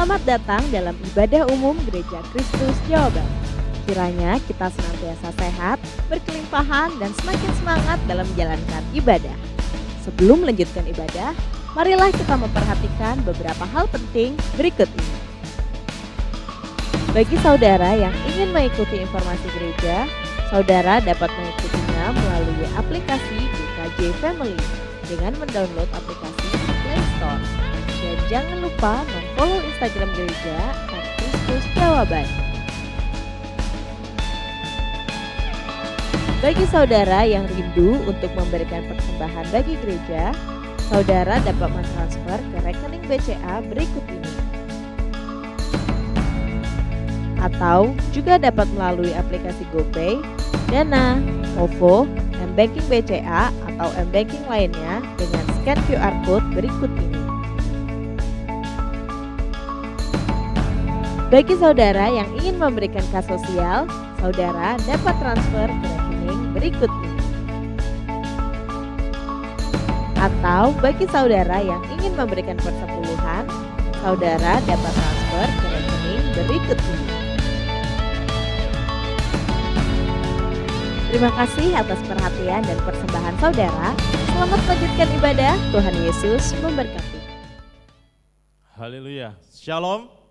Selamat datang dalam ibadah umum Gereja Kristus Jawa Barat. Kiranya kita senantiasa sehat, berkelimpahan, dan semakin semangat dalam menjalankan ibadah. Sebelum melanjutkan ibadah, marilah kita memperhatikan beberapa hal penting berikut ini. Bagi saudara yang ingin mengikuti informasi gereja, saudara dapat mengikutinya melalui aplikasi GKJ Family dengan mendownload aplikasi di Play Store. Dan jangan lupa follow Instagram gereja @kristusjawaban. Bagi saudara yang rindu untuk memberikan persembahan bagi gereja, saudara dapat mentransfer ke rekening BCA berikut ini. Atau juga dapat melalui aplikasi GoPay, Dana, OVO, M-Banking BCA atau M-Banking lainnya dengan scan QR Code berikut ini. Bagi saudara yang ingin memberikan kas sosial, saudara dapat transfer ke rekening berikut ini. Atau bagi saudara yang ingin memberikan persepuluhan, saudara dapat transfer ke rekening berikut ini. Terima kasih atas perhatian dan persembahan saudara. Selamat melanjutkan ibadah. Tuhan Yesus memberkati. Haleluya. Shalom.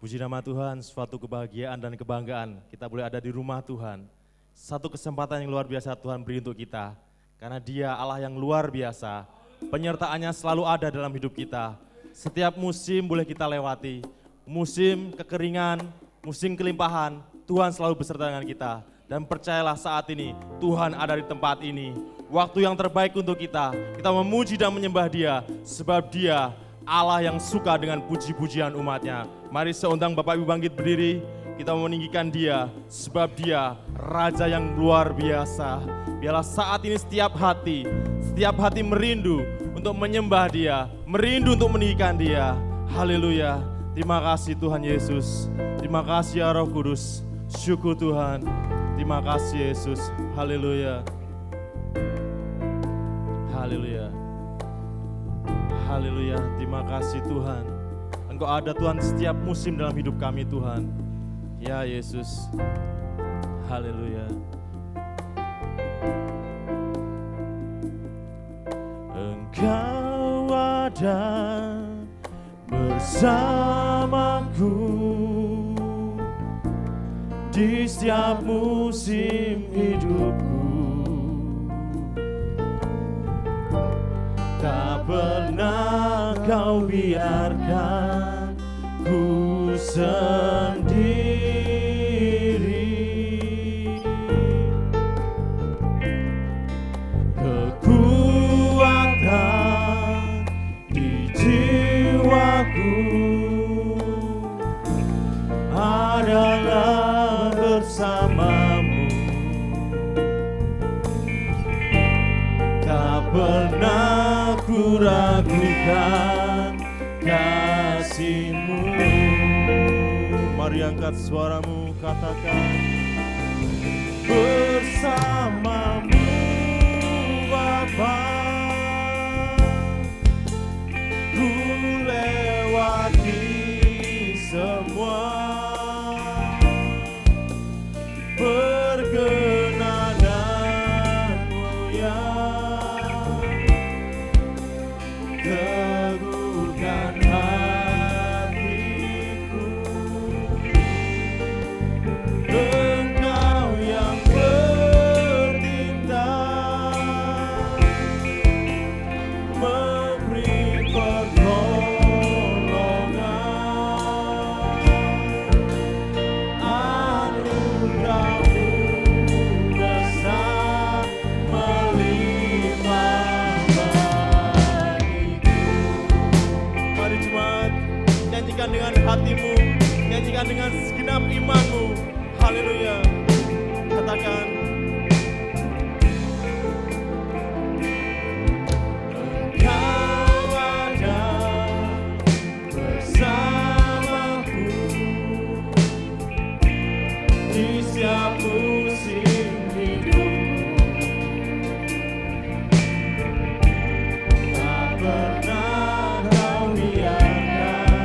Puji nama Tuhan, suatu kebahagiaan dan kebanggaan kita boleh ada di rumah Tuhan. Satu kesempatan yang luar biasa Tuhan beri untuk kita. Karena Dia Allah yang luar biasa, penyertaannya selalu ada dalam hidup kita. Setiap musim boleh kita lewati, musim kekeringan, musim kelimpahan, Tuhan selalu beserta dengan kita. Dan percayalah saat ini, Tuhan ada di tempat ini. Waktu yang terbaik untuk kita memuji dan menyembah Dia, sebab Dia Allah yang suka dengan puji-pujian umatnya. Mari seundang Bapak Ibu bangkit berdiri, kita meninggikan Dia, sebab Dia Raja yang luar biasa. Biarlah saat ini setiap hati merindu untuk menyembah Dia, merindu untuk meninggikan Dia. Haleluya. Terima kasih Tuhan Yesus, terima kasih ya Roh Kudus, syukur Tuhan. Terima kasih Yesus, haleluya. Haleluya. Haleluya, terima kasih Tuhan. Engkau ada Tuhan setiap musim dalam hidup kami Tuhan. Ya Yesus, haleluya. Engkau ada bersamaku di setiap musim hidupku. Tak pernah Kau biarkan ku sendiri. Kekuatan di jiwaku adalah bersamamu. Tak pernah ku ragukan kasih-Mu. Mari angkat suaramu, katakan bersamamu Bapa. Ku lewati semua perkenananmu yang teguhkan hatiku. Engkau yang bertindak, memberi pertolongan. Anugerah-Mu besar melimpah bagiku. Mari jemaat, nyanyikan dengan hatimu, nyanyikan dengan segenap imanmu. Haleluya. Katakan, Engkau ada bersamaku di setiap musim hidupku. Tak pernah Kau biarkan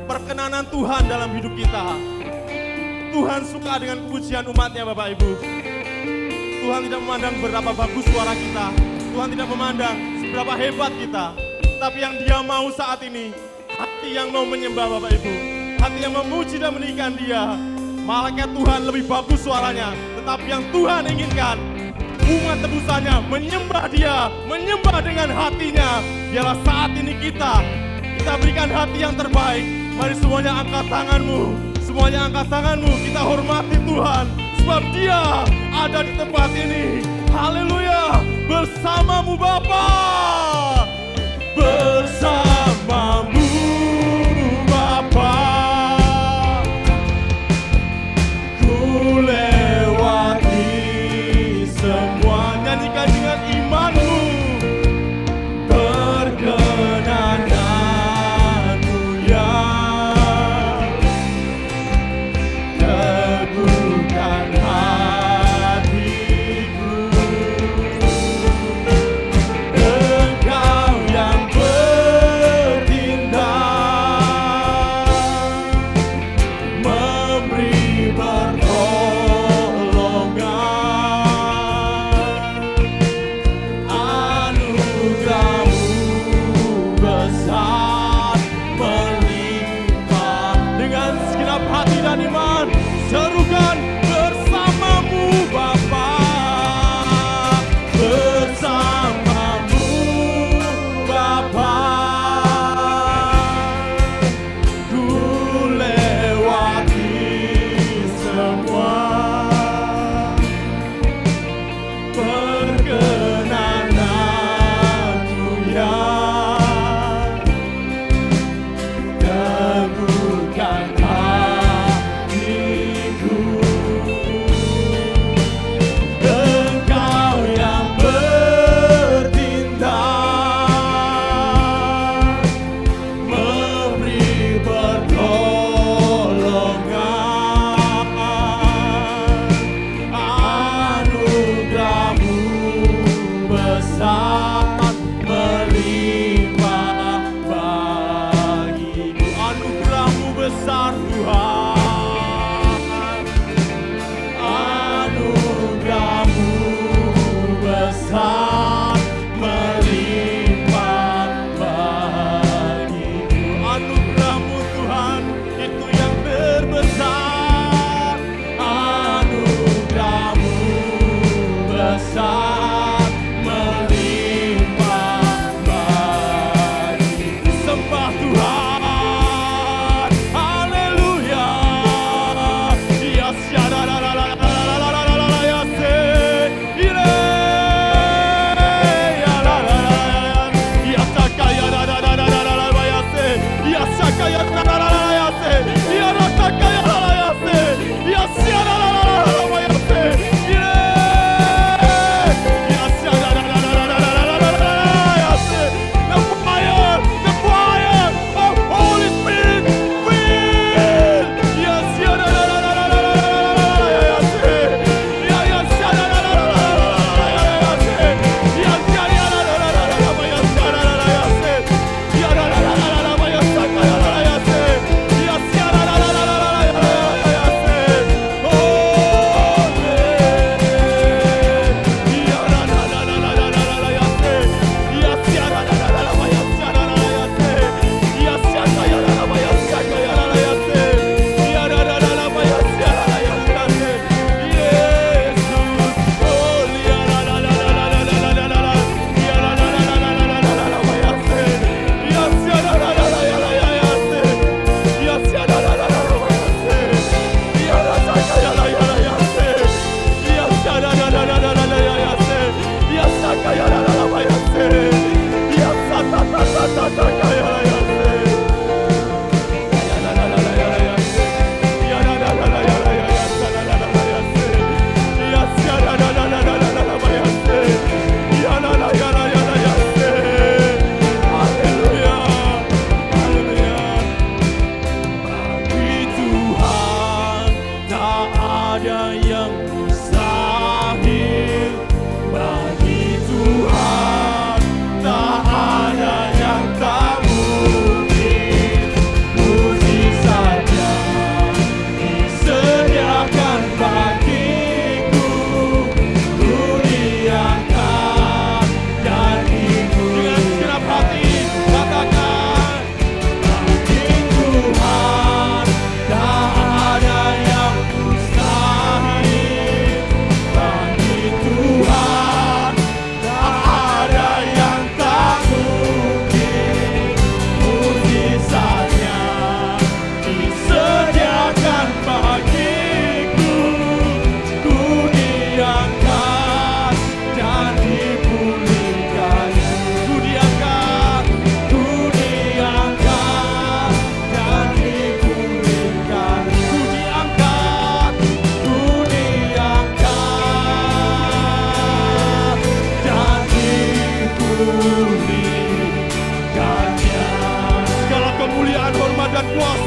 perkenanan Tuhan dalam hidup kita. Tuhan suka dengan kepujian umatnya Bapak Ibu. Tuhan tidak memandang berapa bagus suara kita. Tuhan tidak memandang seberapa hebat kita. Tapi yang Dia mau saat ini, hati yang mau menyembah Bapak Ibu. Hati yang memuji dan meninggikan Dia. Malaikat Tuhan lebih bagus suaranya. Tetapi yang Tuhan inginkan, umat tebusannya menyembah Dia, menyembah dengan hatinya. Biarlah saat ini kita berikan hati yang terbaik. Mari semuanya angkat tanganmu, semuanya angkat tanganmu. Kita hormati Tuhan, sebab Dia ada di tempat ini. Haleluya, bersamamu Bapa, bersamamu Bapa. Ku lewati semua, nyanyikan dengan imanmu. Perkenananmu ya teguhkan hatiku. Engkau yang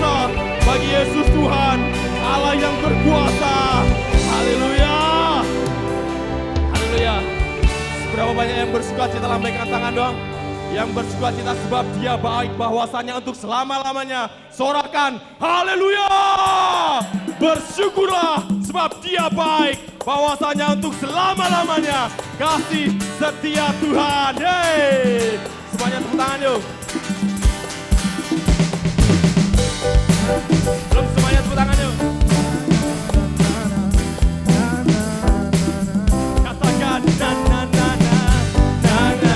besar bagi Yesus Tuhan, Allah yang berkuasa. Haleluya. Haleluya. Seberapa banyak yang bersuka cita, lambaikan tangan dong. Yang bersuka cita sebab Dia baik, bahwasanya untuk selama-lamanya. Sorakan haleluya. Bersyukurlah sebab Dia baik, bahwasanya untuk selama-lamanya. Kasih setia Tuhan. Yeay. Semuanya tepuk tangan yuk. Belum semuanya tepuk tangan yuk. Katakan na na na na na na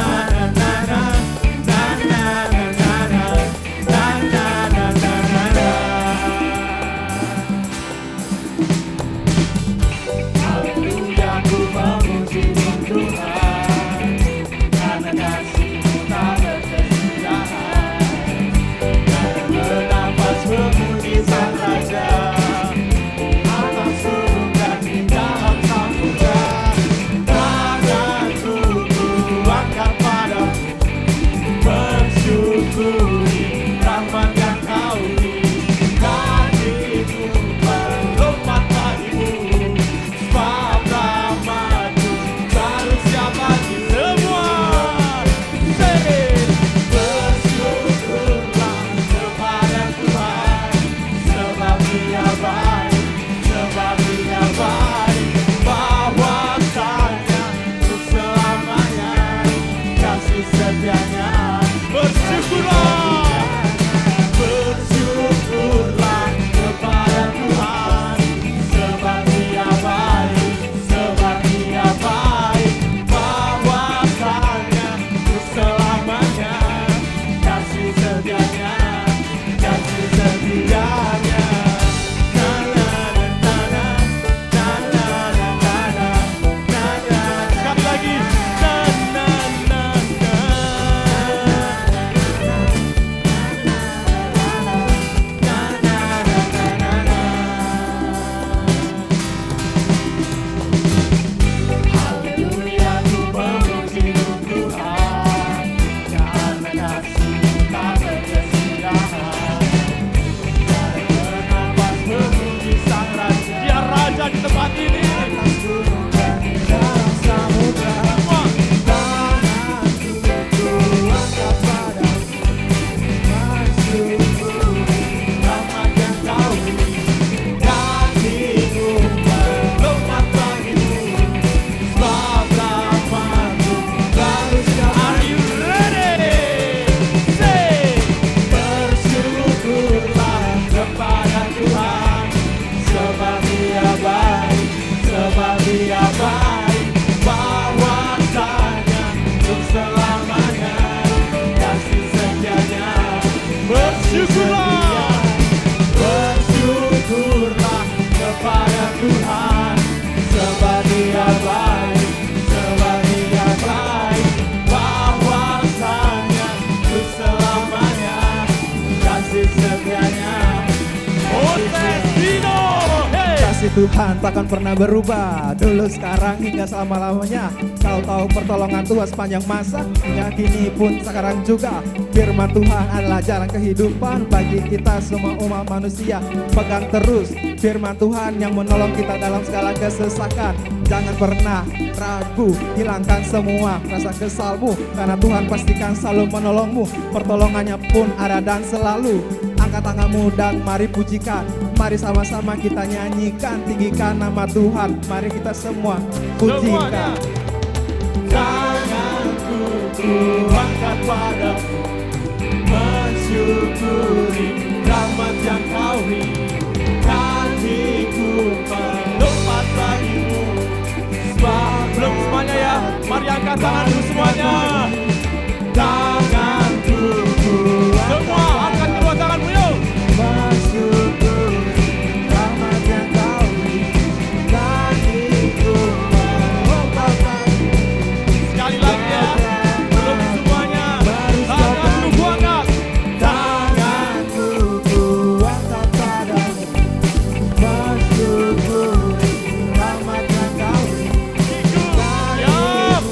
na na na na na na na na na na na. Haleluya, ku memuji Tuhan, karena kasih-Mu tak berkesudahan. Bernafas memuji Sang Raja, atas surga dan di dalam samudra. Tanganku ku angkat padamu, bersyukuri rahmat yang Kau beri. Hatiku melompat bagimu, sebab rahmat-Mu baru setiap pagi. Semua bersyukurlah kepada Tuhan, sebab Dia baik, sebab Dia baik, bahwasanya untuk selamanya kasih setianya. Bersyukurlah, bersyukurlah kepada Tuhan, sebab Dia baik, sebab Dia baik, bahwasanya untuk selamanya kasih setianya, kasih setianya. Na na na na na na na na na na na. Sekali lagi. Na na na na. Na na na na na. Haleluya, ku memuji Tuhan, karena kasih-Mu tak berkesudahan. Bernafas memuji Sang Raja, Dia Raja di tempat ini. Atas gunung dan di dalam samudra. Tanganku ku angkat padamu, bersyukuri rahmat yang Kau beri. Hatiku melompat bagimu, sebab rahmat-Mu baru setiap hari. Are you ready? Say, bersyukurlah kepada Tuhan, sebab Dia baik, sebab Dia baik, bahwasanya untuk selamanya kasih setianya. Bersyukurlah, bersyukurlah kepada Tuhan, sebab Dia baik, sebab Dia baik, bahwasanya untuk selamanya kasih setianya. Dino, hey. Kasih Tuhan takkan pernah berubah, dulu sekarang hingga selama-lamanya. Kau tahu pertolongan Tuhan sepanjang masa, hingga kini pun sekarang juga. Firman Tuhan adalah jalan kehidupan bagi kita semua umat manusia. Pegang terus firman Tuhan yang menolong kita dalam segala kesesakan. Jangan pernah ragu, hilangkan semua rasa kesalmu, karena Tuhan pastikan selalu menolongmu. Pertolongannya pun ada dan selalu. Angkat tanganmu dan mari pujikan. Mari sama-sama kita nyanyikan, tinggikan nama Tuhan. Mari kita semua pujikan. Tanganku ku angkat padamu, mensyukuri rahmat yang Kau beri. Hatiku melompat bagimu, sebab belum semuanya ya. Mari angkat tangan dulu semuanya. Tanganku ku semua angkat kedua tanganmu yuk. Bersyukuri rahmat yang Kau beri. Hatiku melompat bagimu. Sekali lagi ya. Belum semuanya. Tangan dulu ku angkat. Tanganku ku angkat padamu, bersyukuri rahmat yang Kau beri. Siap.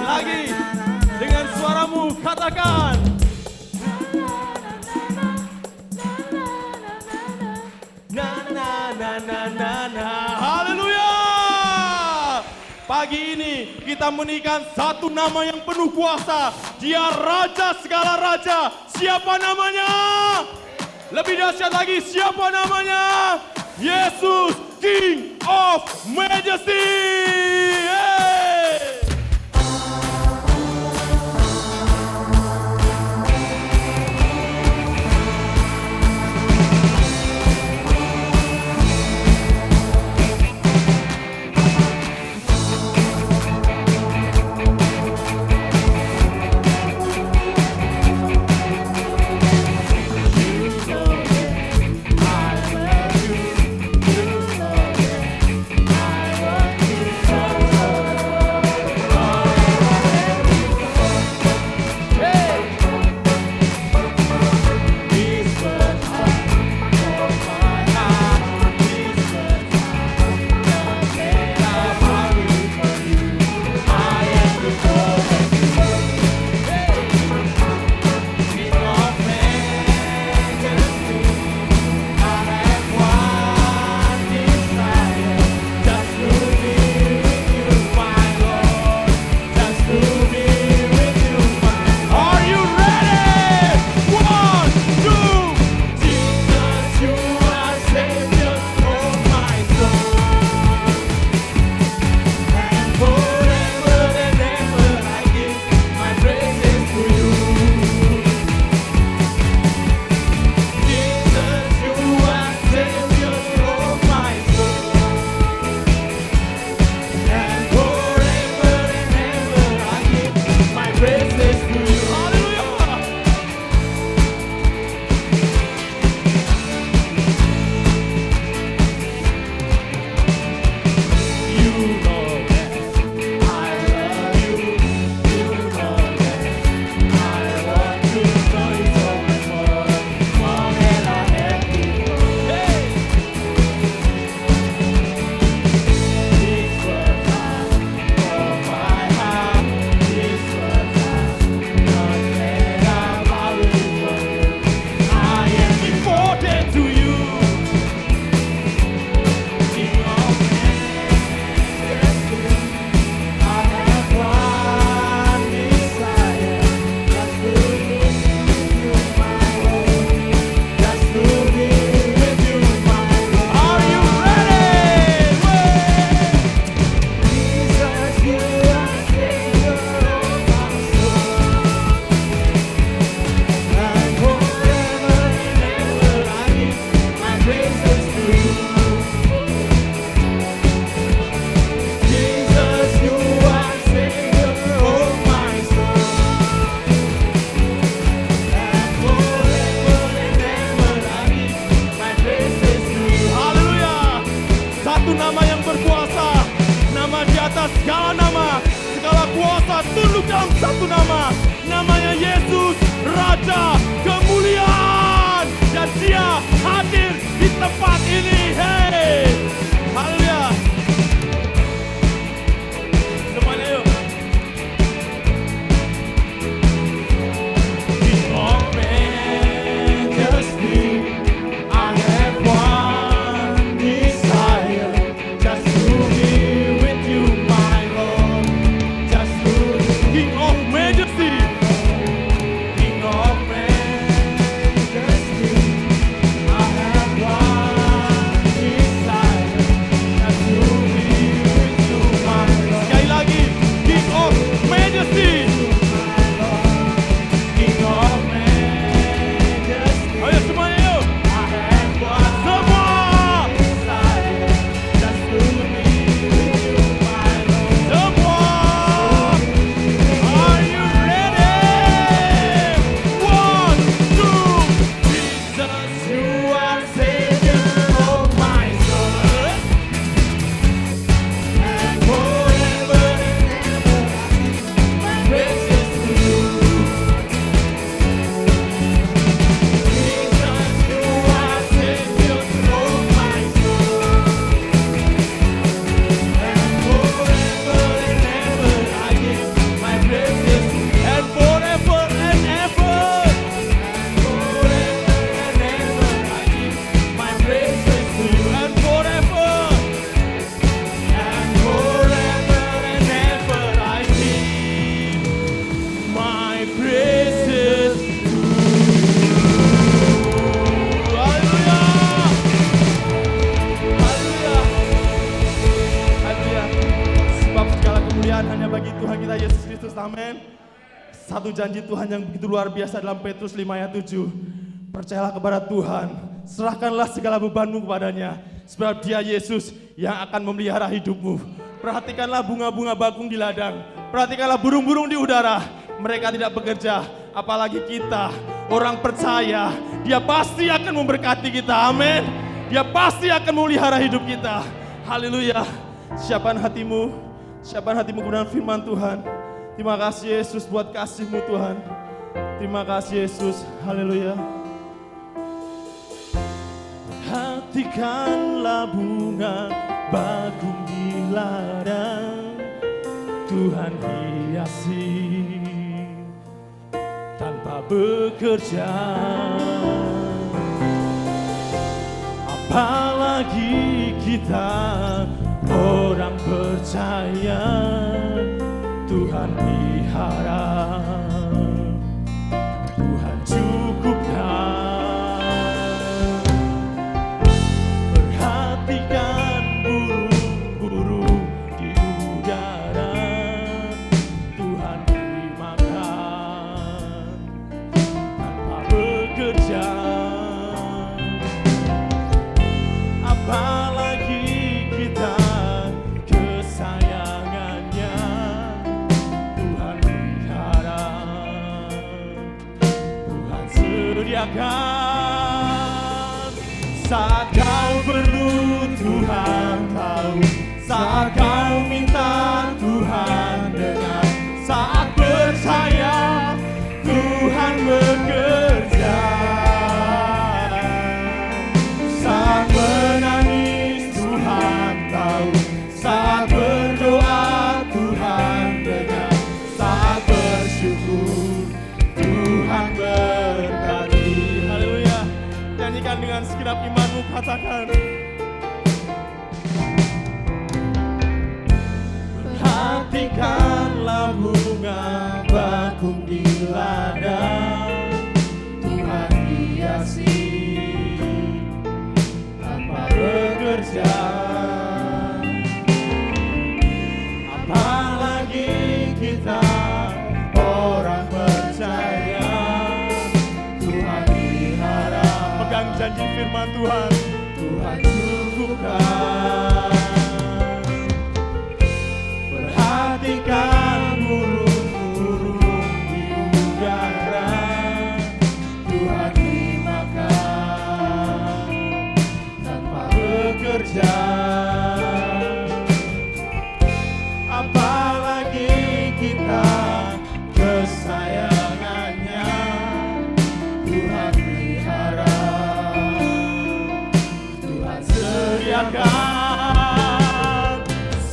Lagi dengan suaramu katakan. Na na na na na na. Haleluya. Pagi ini kita menaikkan satu nama yang penuh kuasa. Dia Raja segala raja. Siapa namanya? Lebih dahsyat lagi, siapa namanya? Yesus, King of Majesty. Hey! tunduk dalam satu nama, namanya Yesus, Raja kemuliaan, dan Dia hadir di tempat ini. Hey, haleluya. Semuanya yuk. King of Majesty, I have one desire, just to be with you, my Lord. Just to King of Majesty, King of Majesty. kepada Yesus Kristus, amin. Satu janji Tuhan yang begitu luar biasa dalam Petrus 5 ayat 7. Percayalah kepada Tuhan, serahkanlah segala bebanmu kepadanya, sebab Dia Yesus yang akan memelihara hidupmu. Perhatikanlah bunga-bunga bakung di ladang, perhatikanlah burung-burung di udara, mereka tidak bekerja, apalagi kita, orang percaya, Dia pasti akan memberkati kita, amin. Dia pasti akan memelihara hidup kita, haleluya. Siapkan hatimu kebenaran firman Tuhan. Terima kasih Yesus buat kasih-Mu Tuhan. Terima kasih Yesus, haleluya. Perhatikanlah bunga bakung di ladang, Tuhan hiasi tanpa bekerja. Apalagi kita orang percaya, Tuhan pelihara, Tuhan cukupkan. Perhatikan burung-burung di udara, Tuhan beri makan tanpa bekerja. Apalagi kita kesayangannya, Tuhan pelihara, Tuhan sediakan. Saat kau perlu Tuhan tahu, saat kau minta Tuhan dengar, saat percaya Tuhan bekerja. Saat menangis Tuhan tahu, saat berdoa Tuhan dengar, saat bersyukur Tuhan berkati. Haleluya. Nyanyikan dengan segenap imanmu, katakan. Perhatikanlah bunga bakung di ladang, Tuhan hiasi tanpa bekerja. Apalagi kita orang percaya, Tuhan pelihara. Pegang janji firman Tuhan, Tuhan cukupkan. Perhatikan burung-burung di udara, Tuhan beri makan tanpa bekerja. Apalagi kita kesayangannya, Tuhan pelihara, Tuhan sediakan.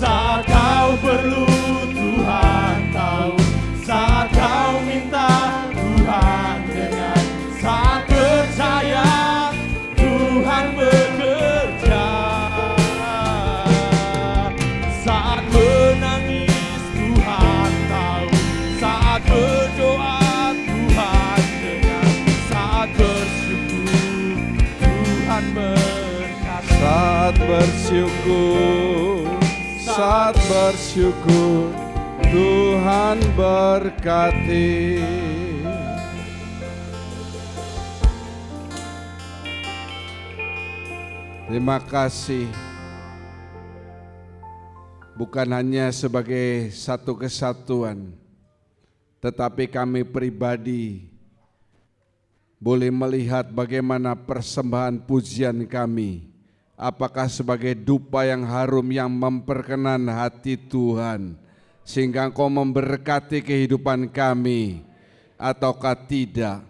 Saat kau perlu Tuhan tahu, saat kau minta Tuhan dengar, saat percaya Tuhan bekerja. Saat menangis Tuhan tahu, saat berdoa Tuhan dengar, saat bersyukur Tuhan berkati. Saat bersyukur Tuhan berkati. Terima kasih. Bukan hanya sebagai satu kesatuan, tetapi kami pribadi boleh melihat bagaimana persembahan pujian kami, apakah sebagai dupa yang harum yang memperkenan hati Tuhan, sehingga Engkau memberkati kehidupan kami, ataukah tidak.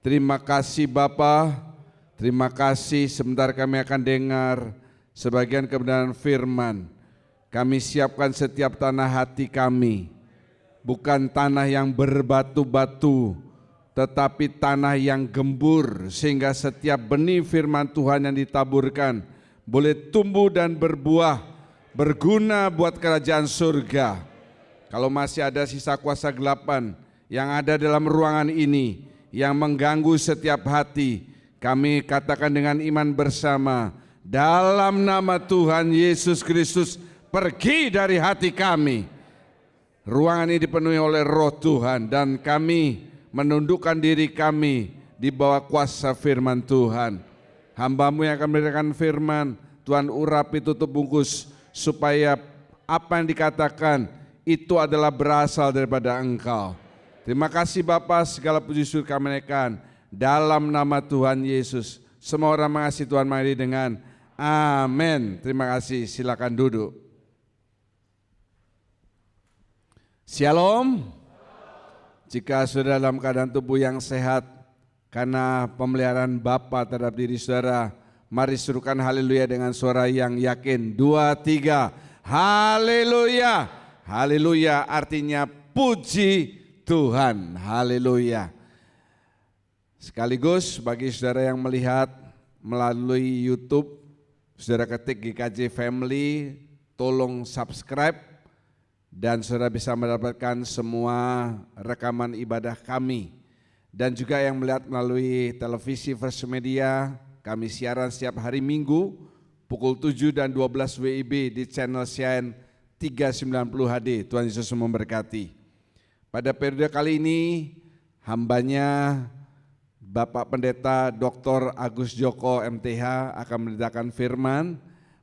Terima kasih Bapa, terima kasih. Sebentar kami akan dengar sebagian kebenaran firman. Kami siapkan setiap tanah hati kami, bukan tanah yang berbatu-batu, tetapi tanah yang gembur, sehingga setiap benih firman Tuhan yang ditaburkan boleh tumbuh dan berbuah, berguna buat kerajaan surga. Kalau masih ada sisa kuasa gelapan yang ada dalam ruangan ini, yang mengganggu setiap hati, kami katakan dengan iman bersama, dalam nama Tuhan Yesus Kristus, pergi dari hati kami. ruangan ini dipenuhi oleh roh Tuhan, dan kami menundukkan diri kami di bawah kuasa firman Tuhan. Hamba-Mu yang akan memberikan firman, Tuhan urapi, tutup bungkus, supaya apa yang dikatakan itu adalah berasal daripada Engkau. Terima kasih Bapa, segala puji syukur kami naikkan dalam nama Tuhan Yesus. Semua orang mengasihi Tuhan mengakhiri dengan amin. Terima kasih, silakan duduk. Shalom. Jika saudara dalam keadaan tubuh yang sehat karena pemeliharaan Bapa terhadap diri saudara, mari serukan haleluya dengan suara yang yakin. 2, 3, haleluya. Haleluya artinya puji Tuhan, haleluya. Sekaligus bagi saudara yang melihat melalui YouTube, saudara ketik GKJ Family, tolong subscribe dan saudara bisa mendapatkan semua rekaman ibadah kami. Dan juga yang melihat melalui televisi First Media, kami siaran setiap hari Minggu pukul 7 dan 12 WIB di channel CN 390 HD. Tuhan Yesus memberkati. Pada periode kali ini hambanya Bapak Pendeta Dr. Agus Joko MTH akan memberitakan firman.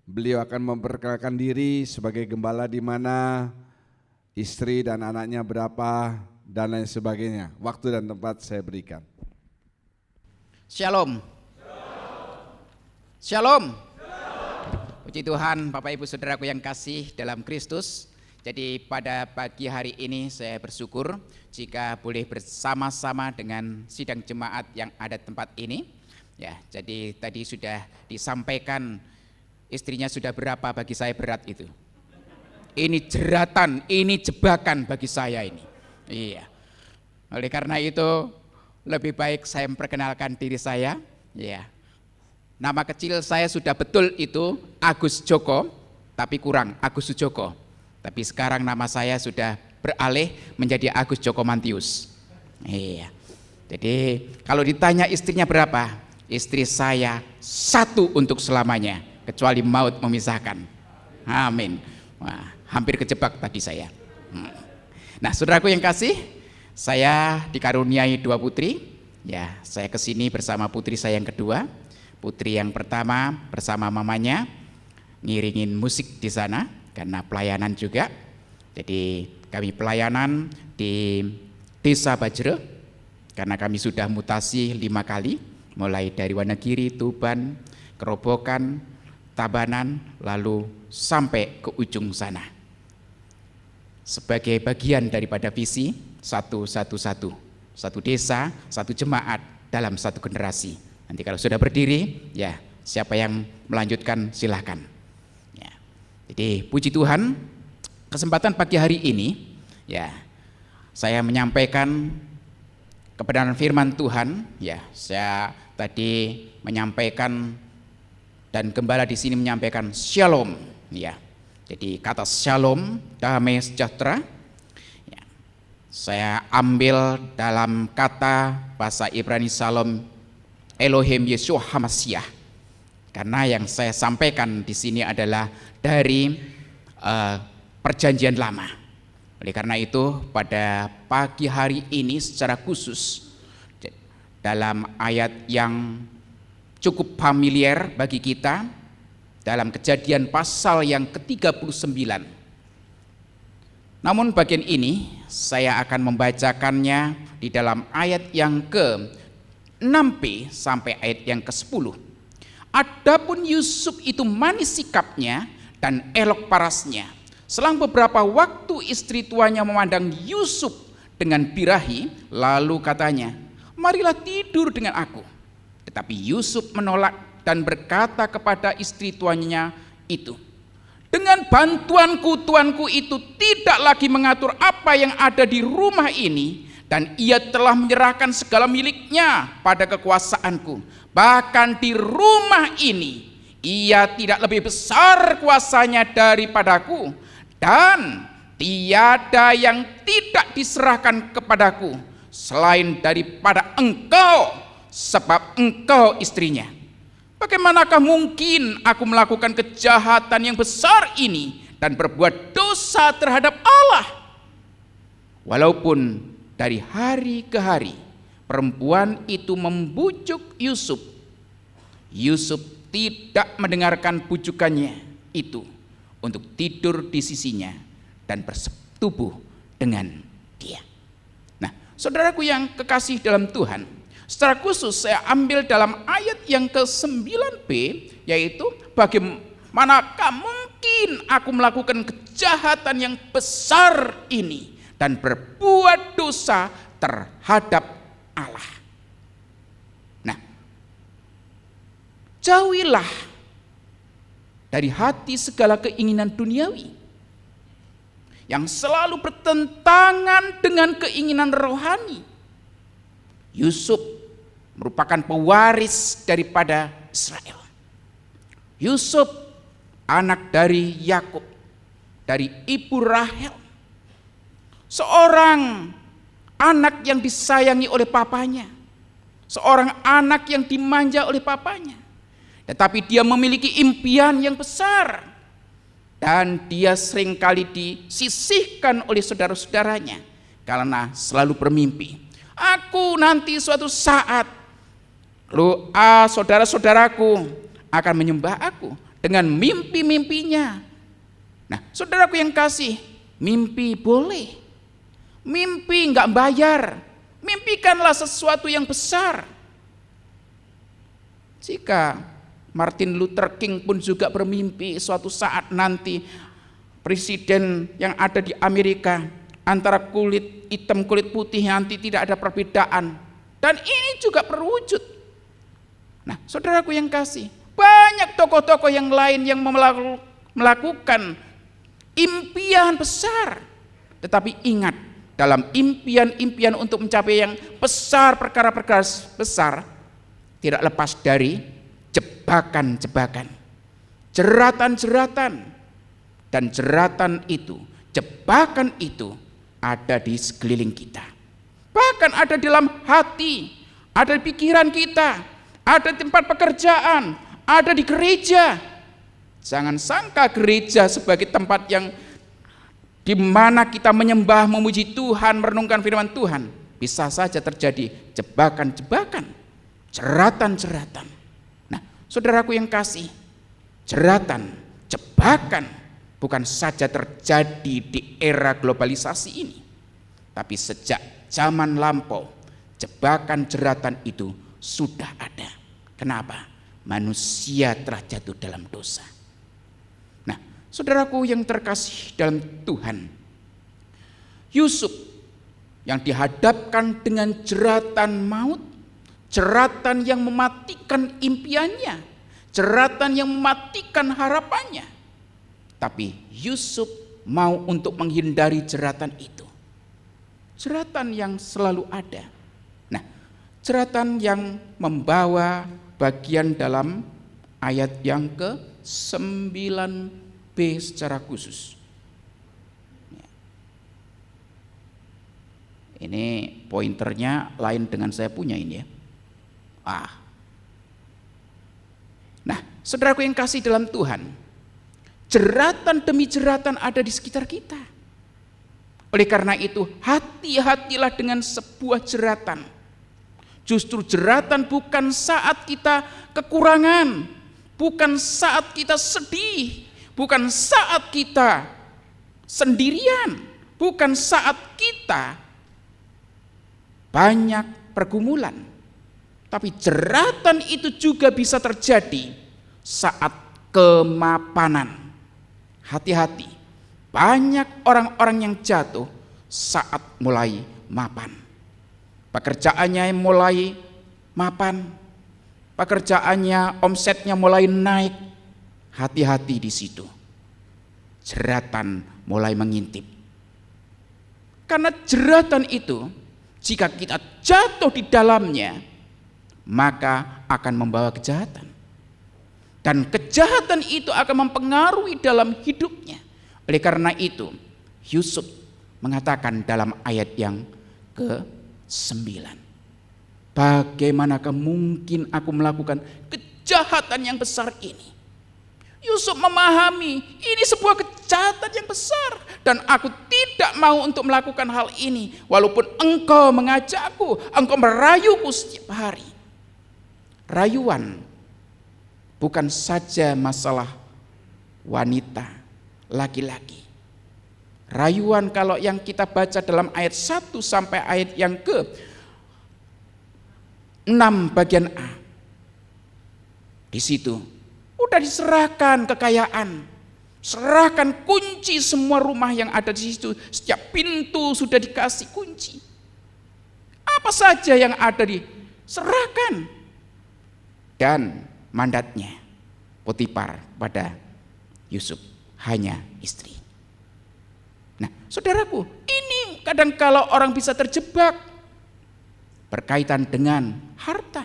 Beliau akan memperkenalkan diri sebagai gembala di mana, istri dan anaknya berapa, dan lain sebagainya. Waktu dan tempat saya berikan. Shalom. Shalom. Puji Tuhan, Bapak Ibu Saudaraku yang kasih dalam Kristus. Jadi pada pagi hari ini saya bersyukur jika boleh bersama-sama dengan sidang jemaat yang ada tempat ini. Ya, jadi tadi sudah disampaikan istrinya sudah berapa, bagi saya berat itu. Ini jeratan, ini jebakan bagi saya ini. Iya. Oleh karena itu lebih baik saya memperkenalkan diri saya. Ya. Nama kecil saya sudah betul itu Agus Joko, tapi kurang Agus Sujoko. Tapi sekarang nama saya sudah beralih menjadi Agus Joko Mantius. Iya. Jadi kalau ditanya istrinya berapa? Istri saya satu untuk selamanya, kecuali maut memisahkan. Amin. Wah, hampir kejebak tadi saya. Nah, saudaraku yang kasih, saya dikaruniai 2 putri. Ya, saya kesini bersama putri saya yang kedua. Putri yang pertama bersama mamanya ngiringin musik di sana. Karena pelayanan juga, jadi kami pelayanan di Desa Bajre, karena kami sudah mutasi 5 kali, mulai dari Wonogiri, Tuban, Kerobokan, Tabanan, lalu sampai ke ujung sana. Sebagai bagian daripada visi 111, satu desa, satu jemaat dalam satu generasi. Nanti kalau sudah berdiri, ya siapa yang melanjutkan silahkan. Jadi puji Tuhan, kesempatan pagi hari ini ya saya menyampaikan kebenaran firman Tuhan. Ya, saya tadi menyampaikan dan gembala di sini menyampaikan shalom. Ya, jadi kata shalom, damai sejahtera. Ya, saya ambil dalam kata bahasa Ibrani shalom Elohim Yeshua HaMashiach. Karena yang saya sampaikan di sini adalah dari perjanjian lama. Oleh karena itu pada pagi hari ini secara khusus dalam ayat yang cukup familiar bagi kita dalam Kejadian pasal yang ke-39. Namun bagian ini saya akan membacakannya di dalam ayat yang ke-6b sampai ayat yang ke-10. Adapun Yusuf itu manis sikapnya dan elok parasnya. Selang beberapa waktu istri tuanya memandang Yusuf dengan birahi, lalu katanya, marilah tidur dengan aku. Tetapi Yusuf menolak dan berkata kepada istri tuannya itu, dengan bantuanku tuanku itu tidak lagi mengatur apa yang ada di rumah ini, dan ia telah menyerahkan segala miliknya pada kekuasaanku. Bahkan di rumah ini ia tidak lebih besar kuasanya daripadaku, dan tiada yang tidak diserahkan kepadaku selain daripada engkau, sebab engkau istrinya. Bagaimanakah mungkin aku melakukan kejahatan yang besar ini dan berbuat dosa terhadap Allah? Walaupun dari hari ke hari perempuan itu membujuk Yusuf, Yusuf tidak mendengarkan bujukannya itu untuk tidur di sisinya dan bersetubuh dengan dia. Nah, saudaraku yang kekasih dalam Tuhan, secara khusus saya ambil dalam ayat yang ke-9b, yaitu bagaimanakah mungkin aku melakukan kejahatan yang besar ini dan berbuat dosa terhadap Allah. Nah, jauhilah dari hati segala keinginan duniawi yang selalu bertentangan dengan keinginan rohani. Yusuf merupakan pewaris daripada Israel. Yusuf anak dari Yakub, dari ibu Rahel, seorang anak yang disayangi oleh papanya, seorang anak yang dimanja oleh papanya. Tetapi dia memiliki impian yang besar, dan dia seringkali disisihkan oleh saudara-saudaranya karena selalu bermimpi, aku nanti suatu saat saudara-saudaraku akan menyembah aku dengan mimpi-mimpinya. Nah, saudaraku yang kasih, mimpi boleh, mimpi enggak bayar, mimpikanlah sesuatu yang besar. Jika Martin Luther King pun juga bermimpi suatu saat nanti presiden yang ada di Amerika antara kulit hitam kulit putih nanti tidak ada perbedaan, dan ini juga terwujud. Nah, saudaraku yang kasih, banyak tokoh-tokoh yang lain yang melakukan impian besar, tetapi ingat, dalam impian-impian untuk mencapai yang besar, perkara-perkara besar, tidak lepas dari jebakan-jebakan, jeratan-jeratan, dan jeratan itu, jebakan itu ada di sekeliling kita, bahkan ada di dalam hati, ada di pikiran kita, ada di tempat pekerjaan, ada di gereja. Jangan sangka gereja sebagai tempat yang di mana kita menyembah, memuji Tuhan, merenungkan firman Tuhan. Bisa saja terjadi jebakan-jebakan, jeratan-jeratan. Nah, saudaraku yang kasih, jeratan, jebakan bukan saja terjadi di era globalisasi ini, tapi sejak zaman lampau jebakan jeratan itu sudah ada. Kenapa? Manusia telah jatuh dalam dosa. Nah, saudaraku yang terkasih dalam Tuhan, Yusuf yang dihadapkan dengan jeratan maut, jeratan yang mematikan impiannya, jeratan yang mematikan harapannya, tapi Yusuf mau untuk menghindari jeratan itu, jeratan yang selalu ada. Nah, jeratan yang membawa bagian dalam ayat yang ke-9b secara khusus. Ini pointernya lain dengan saya punya ini ya. Nah, saudaraku yang kasih dalam Tuhan, jeratan demi jeratan ada di sekitar kita. Oleh karena itu, hati-hatilah dengan sebuah jeratan. Justru jeratan bukan saat kita kekurangan, bukan saat kita sedih, bukan saat kita sendirian, bukan saat kita banyak pergumulan. Tapi jeratan itu juga bisa terjadi saat kemapanan. Hati-hati, banyak orang-orang yang jatuh saat mulai mapan. Pekerjaannya mulai mapan, pekerjaannya omsetnya mulai naik. Hati-hati di situ, jeratan mulai mengintip. Karena jeratan itu, jika kita jatuh di dalamnya, maka akan membawa kejahatan. Dan kejahatan itu akan mempengaruhi dalam hidupnya. Oleh karena itu, Yusuf mengatakan dalam ayat yang ke-9, bagaimanakah mungkin aku melakukan kejahatan yang besar ini Yusuf memahami ini sebuah kejahatan yang besar dan aku tidak mau untuk melakukan hal ini walaupun engkau mengajakku, engkau merayuku setiap hari. Rayuan bukan saja masalah wanita, laki-laki. Rayuan kalau yang kita baca dalam ayat 1 sampai ayat yang ke-6 bagian A. Di situ udah diserahkan kekayaan, serahkan kunci semua rumah yang ada di situ, setiap pintu sudah dikasih kunci. Apa saja yang ada diserahkan. Dan mandatnya Potifar pada Yusuf hanya istri. Nah, saudaraku, ini kadang kalau orang bisa terjebak berkaitan dengan harta.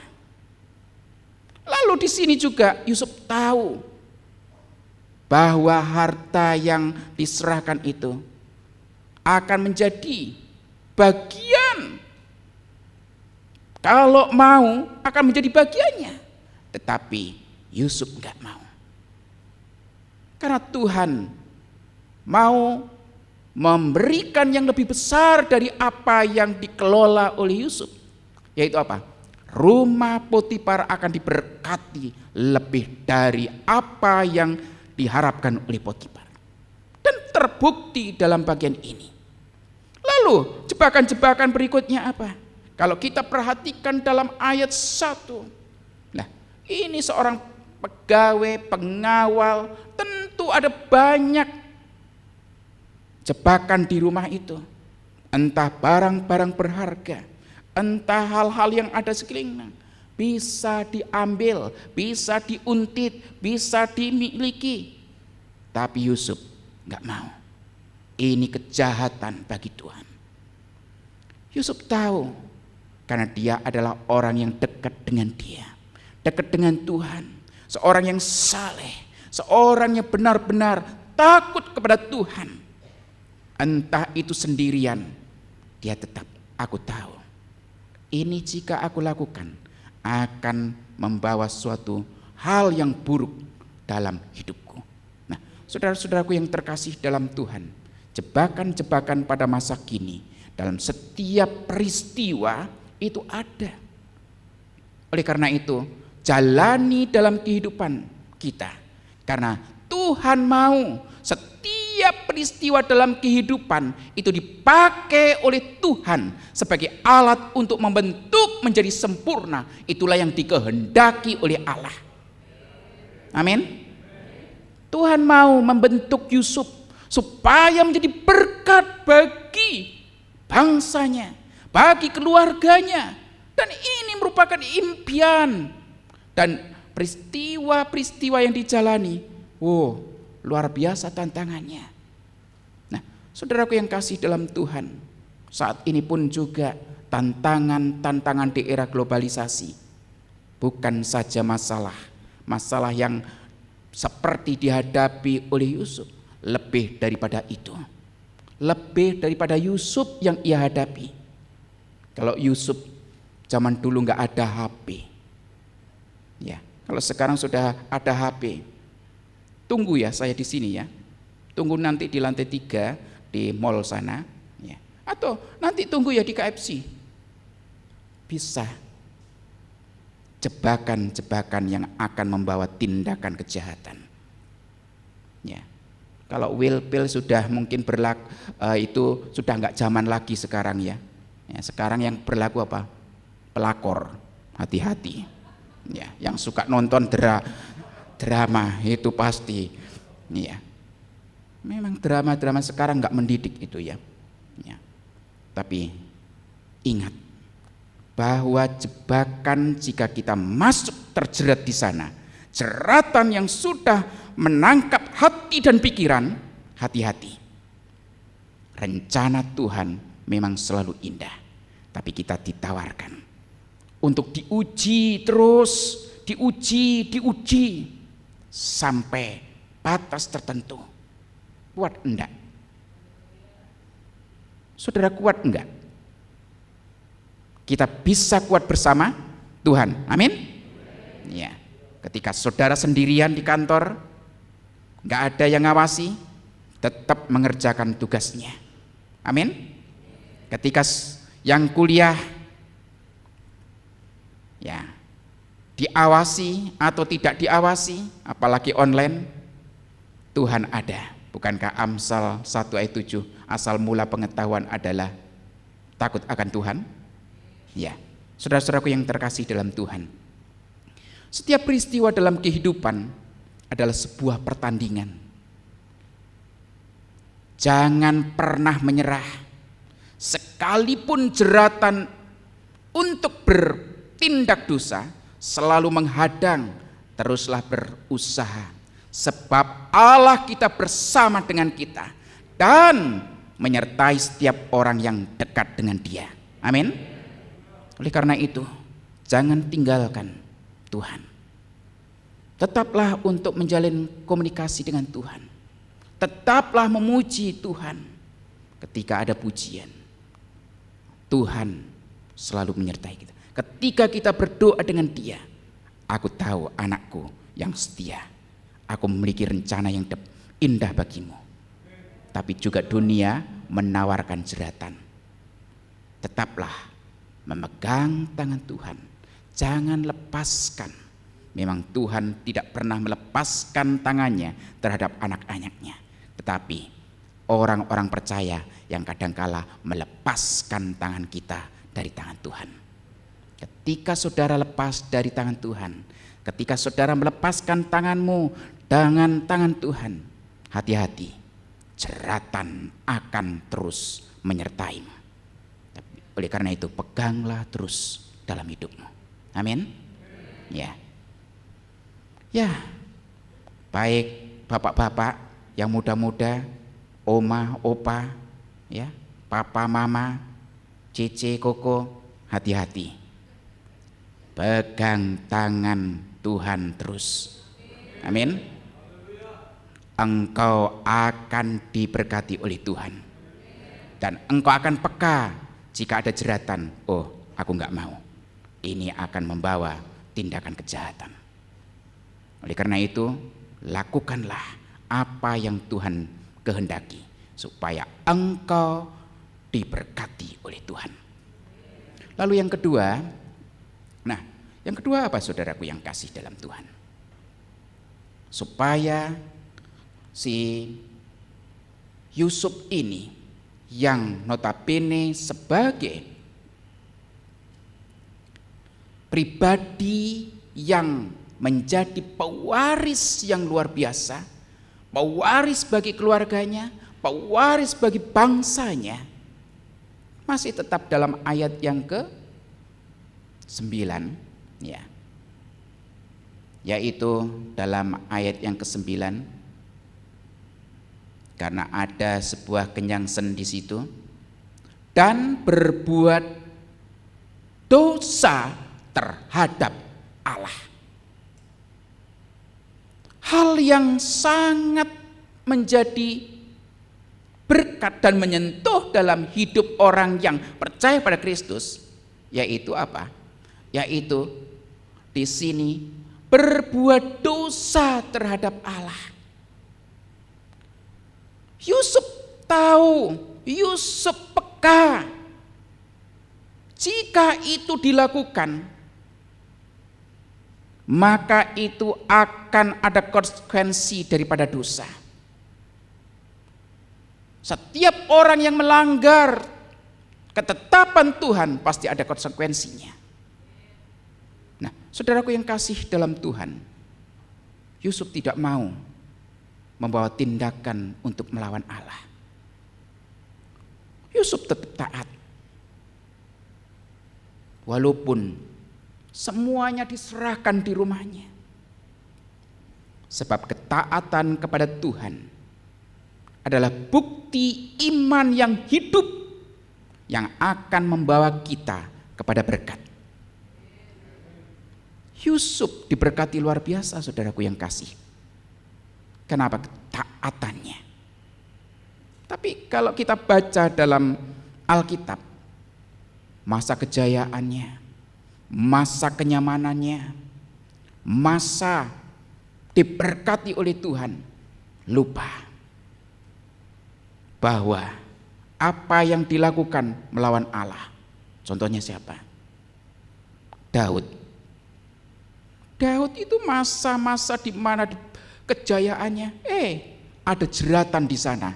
Lalu di sini juga Yusuf tahu bahwa harta yang diserahkan itu akan menjadi bagian, kalau mau akan menjadi bagiannya. Tetapi Yusuf enggak mau. Karena Tuhan mau memberikan yang lebih besar dari apa yang dikelola oleh Yusuf. Yaitu apa? Rumah Potifar akan diberkati lebih dari apa yang diharapkan oleh Potifar. Dan terbukti dalam bagian ini. Lalu jebakan-jebakan berikutnya apa? Kalau kita perhatikan dalam ayat 1. Nah, ini seorang pegawai, pengawal, tentu ada banyak jebakan di rumah itu. Entah barang-barang berharga, entah hal-hal yang ada sekeliling, bisa diambil, bisa diuntit, bisa dimiliki. Tapi Yusuf enggak mau. Ini kejahatan bagi Tuhan. Yusuf tahu karena dia adalah orang yang dekat dengan dia, dekat dengan Tuhan, seorang yang saleh, seorang yang benar-benar takut kepada Tuhan. Entah itu sendirian, dia tetap, aku tahu ini jika aku lakukan akan membawa suatu hal yang buruk dalam hidupku. Nah, saudara-saudaraku yang terkasih dalam Tuhan, jebakan-jebakan pada masa kini dalam setiap peristiwa itu ada. Oleh karena itu, jalani dalam kehidupan kita. Karena Tuhan mau setiap peristiwa dalam kehidupan itu dipakai oleh Tuhan sebagai alat untuk membentuk menjadi sempurna. Itulah yang dikehendaki oleh Allah. Amin. Tuhan mau membentuk Yusuf supaya menjadi berkat bagi bangsanya, bagi keluarganya. Dan ini merupakan impian dan peristiwa-peristiwa yang dijalani. Luar biasa tantangannya. Nah, saudaraku yang kasih dalam Tuhan, saat ini pun juga tantangan di era globalisasi. Bukan saja masalah yang seperti dihadapi oleh Yusuf, lebih daripada itu. Lebih daripada Yusuf yang ia hadapi. Kalau Yusuf zaman dulu nggak ada HP. Ya, kalau sekarang sudah ada HP. Tunggu ya saya di sini ya. Tunggu nanti di lantai 3 di mall sana ya. Atau nanti tunggu ya di KFC. Bisa jebakan-jebakan yang akan membawa tindakan kejahatan. Ya. Kalau will pill sudah mungkin berlaku, itu sudah nggak zaman lagi sekarang ya. Ya, sekarang yang berlaku apa? Pelakor. Hati-hati. Ya, yang suka nonton drama itu pasti. Ya. Memang drama-drama sekarang nggak mendidik itu ya. Ya. Tapi ingat bahwa jebakan jika kita masuk terjerat di sana, jeratan yang sudah menangkap hati dan pikiran, hati-hati. Rencana Tuhan memang selalu indah, tapi kita ditawarkan untuk diuji terus, diuji sampai batas tertentu. Kuat enggak? Saudara kuat enggak? Kita bisa kuat bersama Tuhan. Amin. Ya. Ketika saudara sendirian di kantor, nggak ada yang ngawasi, tetap mengerjakan tugasnya. Amin. Ketika yang kuliah ya diawasi atau tidak diawasi, apalagi online, Tuhan ada. Bukankah Amsal 1 ayat 7, asal mula pengetahuan adalah takut akan Tuhan? Ya, saudara-saudaraku yang terkasih dalam Tuhan, setiap peristiwa dalam kehidupan adalah sebuah pertandingan. Jangan pernah menyerah, sekalipun jeratan untuk bertindak dosa selalu menghadang, teruslah berusaha, sebab Allah kita bersama dengan kita dan menyertai setiap orang yang dekat dengan Dia. Amin. Oleh karena itu, jangan tinggalkan Tuhan. Tetaplah untuk menjalin komunikasi dengan Tuhan. Tetaplah memuji Tuhan. Ketika ada pujian, Tuhan selalu menyertai kita. Ketika kita berdoa dengan Dia, aku tahu anakku yang setia, aku memiliki rencana yang indah bagimu. Tapi juga dunia menawarkan jeratan. Tetaplah memegang tangan Tuhan, jangan lepaskan. Memang Tuhan tidak pernah melepaskan tangannya terhadap anak-anaknya, tetapi orang-orang percaya yang kadangkala melepaskan tangan kita dari tangan Tuhan. Ketika saudara lepas dari tangan Tuhan, ketika saudara melepaskan tanganmu dengan tangan Tuhan, hati-hati, jeratan akan terus menyertaimu. Oleh karena itu, peganglah terus dalam hidupmu. Amin. Ya. Ya. Baik bapak-bapak yang muda-muda, oma, opa, ya, papa, mama, cece, koko, hati-hati. Pegang tangan Tuhan terus. Amin. Engkau akan diberkati oleh Tuhan. Dan engkau akan peka jika ada jeratan. Oh, aku enggak mau. Ini akan membawa tindakan kejahatan. Oleh karena itu, lakukanlah apa yang Tuhan kehendaki supaya engkau diberkati oleh Tuhan. Lalu yang kedua, yang kedua apa saudaraku yang kasih dalam Tuhan? Supaya si Yusuf ini yang notabene sebagai pribadi yang menjadi pewaris yang luar biasa, pewaris bagi keluarganya, pewaris bagi bangsanya, masih tetap dalam ayat yang ke-9, ya, yaitu dalam ayat yang ke-9, karena ada sebuah kenyangsen di situ, dan berbuat dosa terhadap Allah. Hal yang sangat menjadi berkat dan menyentuh dalam hidup orang yang percaya pada Kristus, yaitu apa? Yaitu di sini berbuat dosa terhadap Allah. Yusuf tahu, Yusuf peka, jika itu dilakukan, maka itu akan ada konsekuensi daripada dosa. Setiap orang yang melanggar ketetapan Tuhan pasti ada konsekuensinya. Nah, saudaraku yang kasih dalam Tuhan, Yusuf tidak mau membawa tindakan untuk melawan Allah. Yusuf tetap taat. Walaupun semuanya diserahkan di rumahnya. Sebab ketaatan kepada Tuhan adalah bukti iman yang hidup yang akan membawa kita kepada berkat. Yusuf diberkati luar biasa, saudaraku yang kasih. Kenapa? Ketaatannya. Tapi kalau kita baca dalam Alkitab, masa kejayaannya, masa kenyamanannya, masa diberkati oleh Tuhan, lupa bahwa apa yang dilakukan melawan Allah. Contohnya siapa? Daud. Daud itu masa-masa di mana kejayaannya, ada jeratan di sana.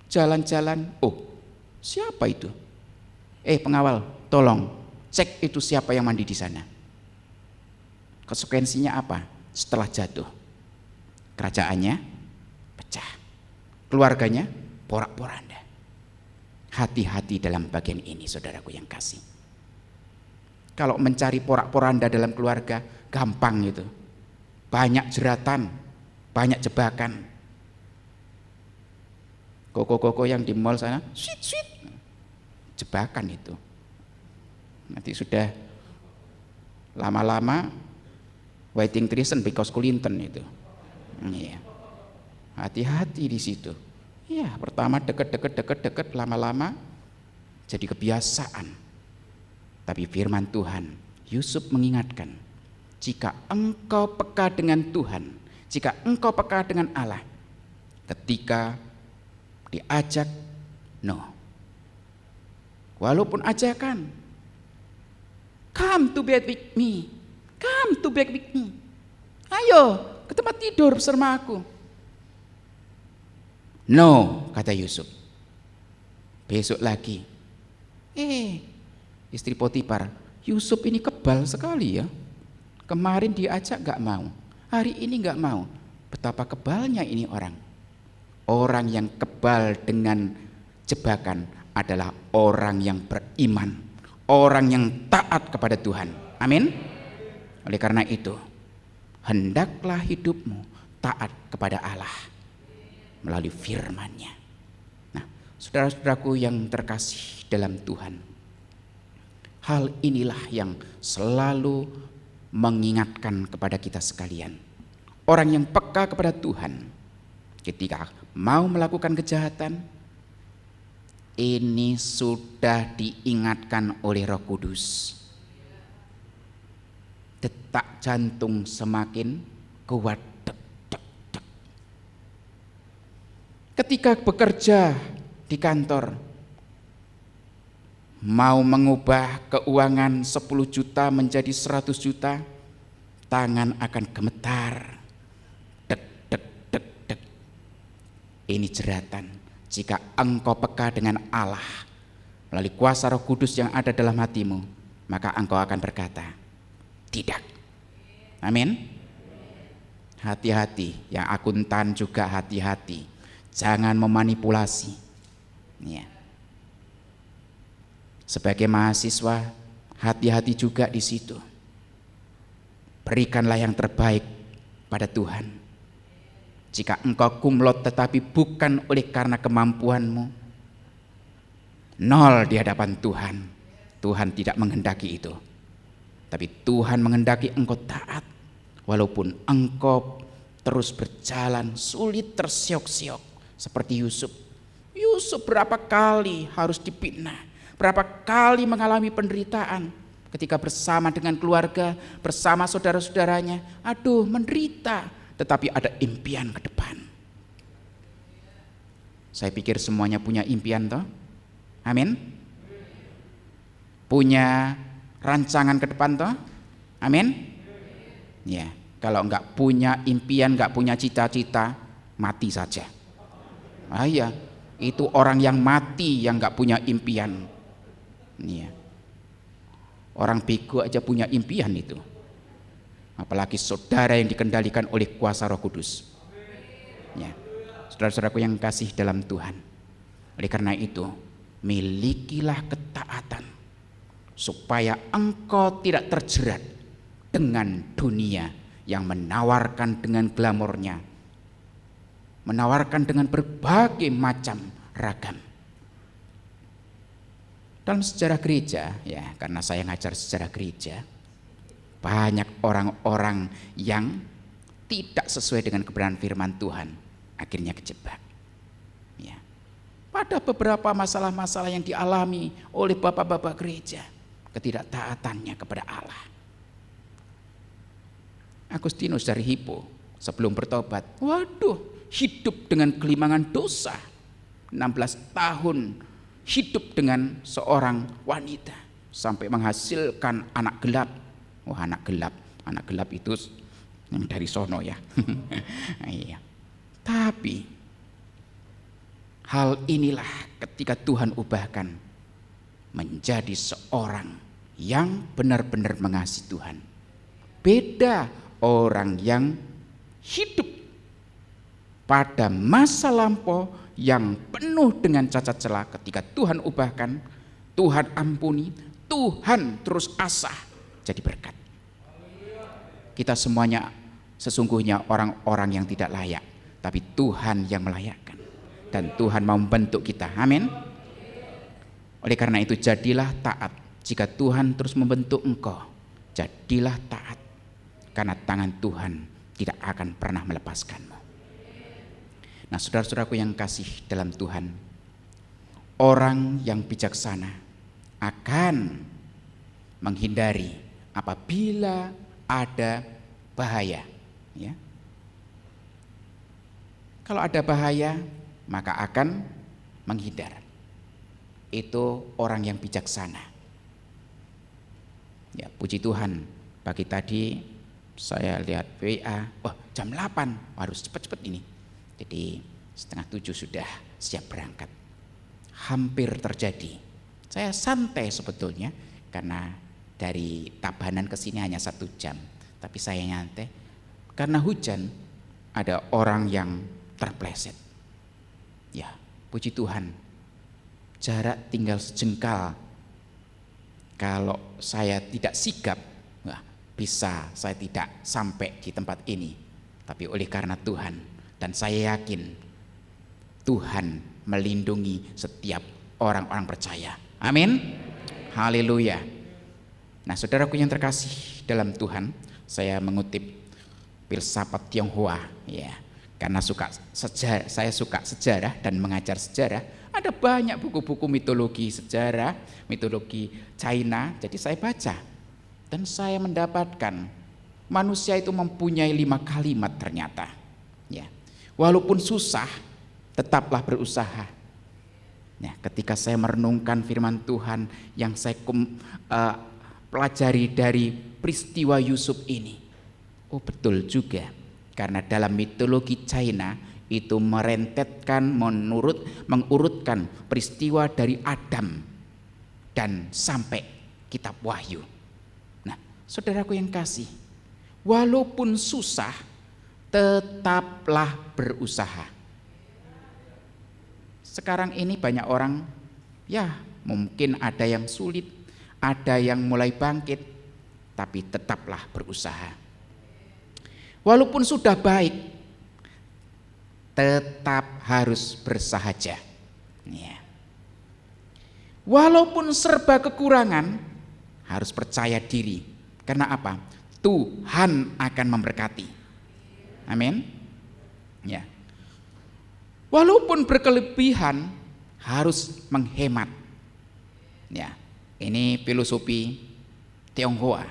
Jalan-jalan, siapa itu? Pengawal, tolong cek itu siapa yang mandi di sana. Konsekuensinya apa? Setelah jatuh, kerajaannya pecah, keluarganya porak-poranda. Hati-hati dalam bagian ini, saudaraku yang kasih. Kalau mencari porak-poranda dalam keluarga, gampang itu. Banyak jeratan, banyak jebakan. Koko-koko yang di mall sana, sweet, jebakan itu. Nanti sudah lama-lama waiting treason because Clinton itu. Iya. Hati-hati di situ. Ya, pertama deket, lama-lama jadi kebiasaan. Tapi firman Tuhan, Yusuf mengingatkan, jika engkau peka dengan Tuhan, jika engkau peka dengan Allah, ketika diajak, no. Walaupun ajakan, come to bed with me, come to bed with me. Ayo ke tempat tidur bersama aku. No, kata Yusuf. Besok lagi, istri Potifar, Yusuf ini kebal sekali ya. Kemarin diajak gak mau, hari ini gak mau. Betapa kebalnya ini orang. Orang yang kebal dengan jebakan adalah orang yang beriman, orang yang taat kepada Tuhan. Amin. Oleh karena itu, hendaklah hidupmu taat kepada Allah melalui firman-Nya. Nah, saudara-saudaraku yang terkasih dalam Tuhan, hal inilah yang selalu mengingatkan kepada kita sekalian. Orang yang peka kepada Tuhan ketika mau melakukan kejahatan, ini sudah diingatkan oleh Roh Kudus. Detak jantung semakin kuat. Ketika bekerja di kantor, mau mengubah keuangan 10 juta menjadi 100 juta, tangan akan gemetar. Dek, dek, dek, dek. Ini jeratan. Jika engkau peka dengan Allah melalui kuasa Roh Kudus yang ada dalam hatimu, maka engkau akan berkata, tidak. Amin. Hati-hati, yang akuntan juga hati-hati. Jangan memanipulasi. Ya. Sebagai mahasiswa, hati-hati juga di situ. Berikanlah yang terbaik pada Tuhan. Jika engkau kumlot tetapi bukan oleh karena kemampuanmu, 0 di hadapan Tuhan. Tuhan tidak menghendaki itu. Tapi Tuhan menghendaki engkau taat. Walaupun engkau terus berjalan sulit tersiok-siok. Seperti Yusuf. Yusuf berapa kali harus dipitnah, berapa kali mengalami penderitaan ketika bersama dengan keluarga, bersama saudara-saudaranya. Aduh, menderita, tetapi ada impian ke depan. Saya pikir semuanya punya impian toh? Amin. Punya rancangan ke depan toh? Amin. Ya, kalau enggak punya impian, enggak punya cita-cita, mati saja. Iya, itu orang yang mati yang enggak punya impian. Iya. Orang bego aja punya impian itu. Apalagi saudara yang dikendalikan oleh kuasa Roh Kudus. Ya. Saudara-saudaraku yang kasih dalam Tuhan. Oleh karena itu, milikilah ketaatan supaya engkau tidak terjerat dengan dunia yang menawarkan dengan glamornya, menawarkan dengan berbagai macam ragam. Dalam sejarah gereja, ya karena saya ngajar sejarah gereja, banyak orang-orang yang tidak sesuai dengan kebenaran firman Tuhan, akhirnya kejebak. Ya. Pada beberapa masalah-masalah yang dialami oleh bapak-bapak gereja, ketidaktaatannya kepada Allah. Agustinus dari Hippo sebelum bertobat, waduh, hidup dengan gelimangan dosa. 16 tahun hidup dengan seorang wanita sampai menghasilkan anak gelap. Wah, anak gelap itu yang dari sono ya. Iya. Tapi hal inilah ketika Tuhan ubahkan menjadi seorang yang benar-benar mengasihi Tuhan. Beda orang yang hidup pada masa lampau yang penuh dengan cacat celah, ketika Tuhan ubahkan, Tuhan ampuni, Tuhan terus asah jadi berkat. Kita semuanya sesungguhnya orang-orang yang tidak layak, tapi Tuhan yang melayakkan, dan Tuhan mau membentuk kita. Amin. Oleh karena itu jadilah taat. Jika Tuhan terus membentuk engkau, jadilah taat, karena tangan Tuhan tidak akan pernah melepaskanmu. Nah, saudara-saudaraku yang kasih dalam Tuhan, orang yang bijaksana akan menghindari apabila ada bahaya, ya. Kalau ada bahaya, maka akan menghindar. Itu orang yang bijaksana. Ya, puji Tuhan, pagi tadi saya lihat WA, wah jam 8, harus cepat-cepat ini. Jadi 6:30 sudah siap berangkat. Hampir terjadi. Saya santai sebetulnya karena dari Tabanan ke sini hanya 1 jam. Tapi saya nyantai karena hujan, ada orang yang terpleset. Ya, puji Tuhan, jarak tinggal sejengkal. Kalau saya tidak sigap, bisa saya tidak sampai di tempat ini. Tapi oleh karena Tuhan, dan saya yakin Tuhan melindungi setiap orang-orang percaya. Amin. Haleluya. Nah, saudaraku yang terkasih dalam Tuhan, saya mengutip filsafat Tionghoa, ya, karena saya suka sejarah dan mengajar sejarah. Ada banyak buku-buku mitologi sejarah, mitologi China, jadi saya baca. Dan saya mendapatkan manusia itu mempunyai 5 kalimat ternyata. Ya. Walaupun susah, tetaplah berusaha. Nah, ketika saya merenungkan firman Tuhan yang saya pelajari dari peristiwa Yusuf ini, oh betul juga, karena dalam mitologi China itu merentetkan, mengurutkan peristiwa dari Adam dan sampai kitab Wahyu. Nah, saudaraku yang kasih, walaupun susah, tetaplah berusaha. Sekarang ini banyak orang, ya mungkin ada yang sulit, ada yang mulai bangkit, tapi tetaplah berusaha. Walaupun sudah baik, tetap harus bersahaja. Ya. Walaupun serba kekurangan, harus percaya diri. Karena apa? Tuhan akan memberkati. Amin. Ya. Walaupun berkelebihan, harus menghemat. Ya, ini filosofi Tionghoa.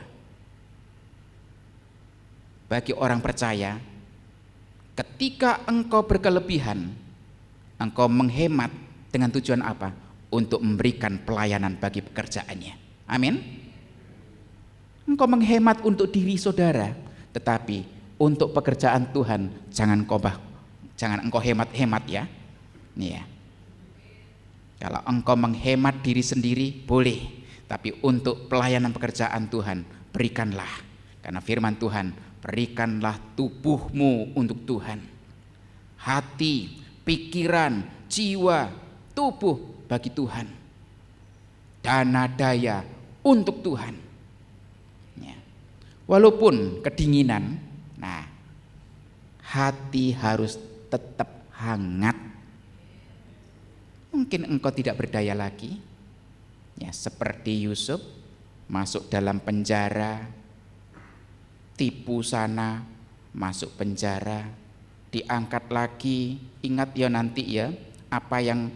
Bagi orang percaya, ketika engkau berkelebihan, engkau menghemat dengan tujuan apa? Untuk memberikan pelayanan bagi pekerjaannya. Amin. Engkau menghemat untuk diri saudara, tetapi untuk pekerjaan Tuhan jangan engkau hemat-hemat ya. Ya. Kalau engkau menghemat diri sendiri boleh, tapi untuk pelayanan pekerjaan Tuhan berikanlah. Karena firman Tuhan, berikanlah tubuhmu untuk Tuhan. Hati, pikiran, jiwa, tubuh bagi Tuhan. Dana daya untuk Tuhan. Ya. Walaupun kedinginan, nah, hati harus tetap hangat. Mungkin engkau tidak berdaya lagi, ya seperti Yusuf masuk dalam penjara, tipu sana, masuk penjara, diangkat lagi. Ingat ya nanti ya, apa yang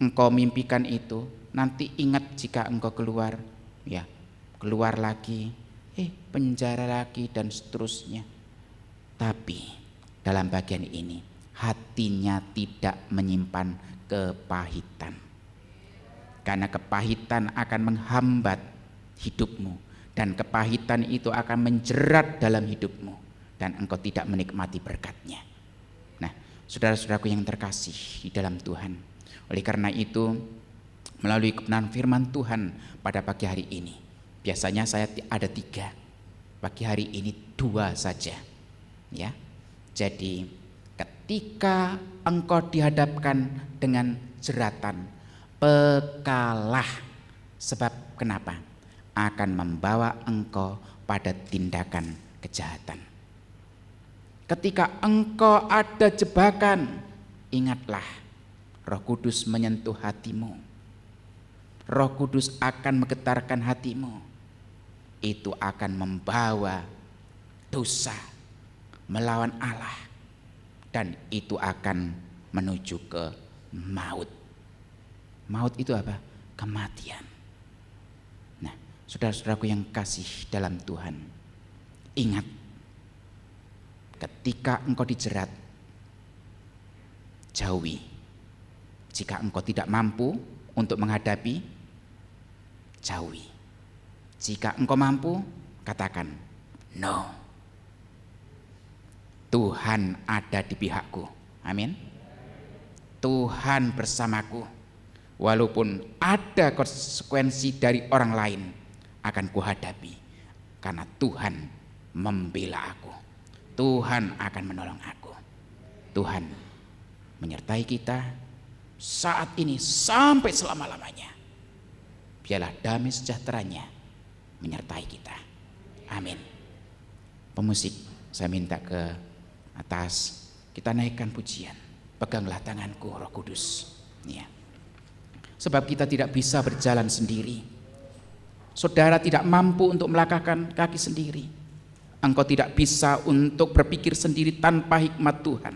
engkau mimpikan itu, nanti ingat jika engkau keluar, ya keluar lagi, penjara lagi dan seterusnya. Tapi dalam bagian ini hatinya tidak menyimpan kepahitan. Karena kepahitan akan menghambat hidupmu, dan kepahitan itu akan menjerat dalam hidupmu, dan engkau tidak menikmati berkatnya. Nah, saudara-saudaraku yang terkasih di dalam Tuhan, oleh karena itu melalui kebenaran firman Tuhan pada pagi hari ini, biasanya saya ada 3, pagi hari ini 2 saja, ya. Jadi ketika engkau dihadapkan dengan jeratan, pekalah. Sebab kenapa? Akan membawa engkau pada tindakan kejahatan. Ketika engkau ada jebakan, ingatlah Roh Kudus menyentuh hatimu. Roh Kudus akan menggetarkan hatimu. Itu akan membawa dosa melawan Allah, dan itu akan menuju ke maut. Maut itu apa? Kematian. Nah, saudara-saudaraku yang kasih dalam Tuhan, ingat, ketika engkau dijerat, jauhi. Jika engkau tidak mampu untuk menghadapi, jauhi. Jika engkau mampu, katakan no. Tuhan ada di pihakku. Amin. Tuhan bersamaku. Walaupun ada konsekuensi dari orang lain, akan kuhadapi, karena Tuhan membela aku. Tuhan akan menolong aku. Tuhan menyertai kita saat ini sampai selama-lamanya. Biarlah damai sejahteranya menyertai kita. Amin. Pemusik, saya minta ke atas, kita naikkan pujian. Peganglah tanganku, Roh Kudus. Ya. Sebab kita tidak bisa berjalan sendiri. Saudara tidak mampu untuk melangkahkan kaki sendiri. Engkau tidak bisa untuk berpikir sendiri tanpa hikmat Tuhan.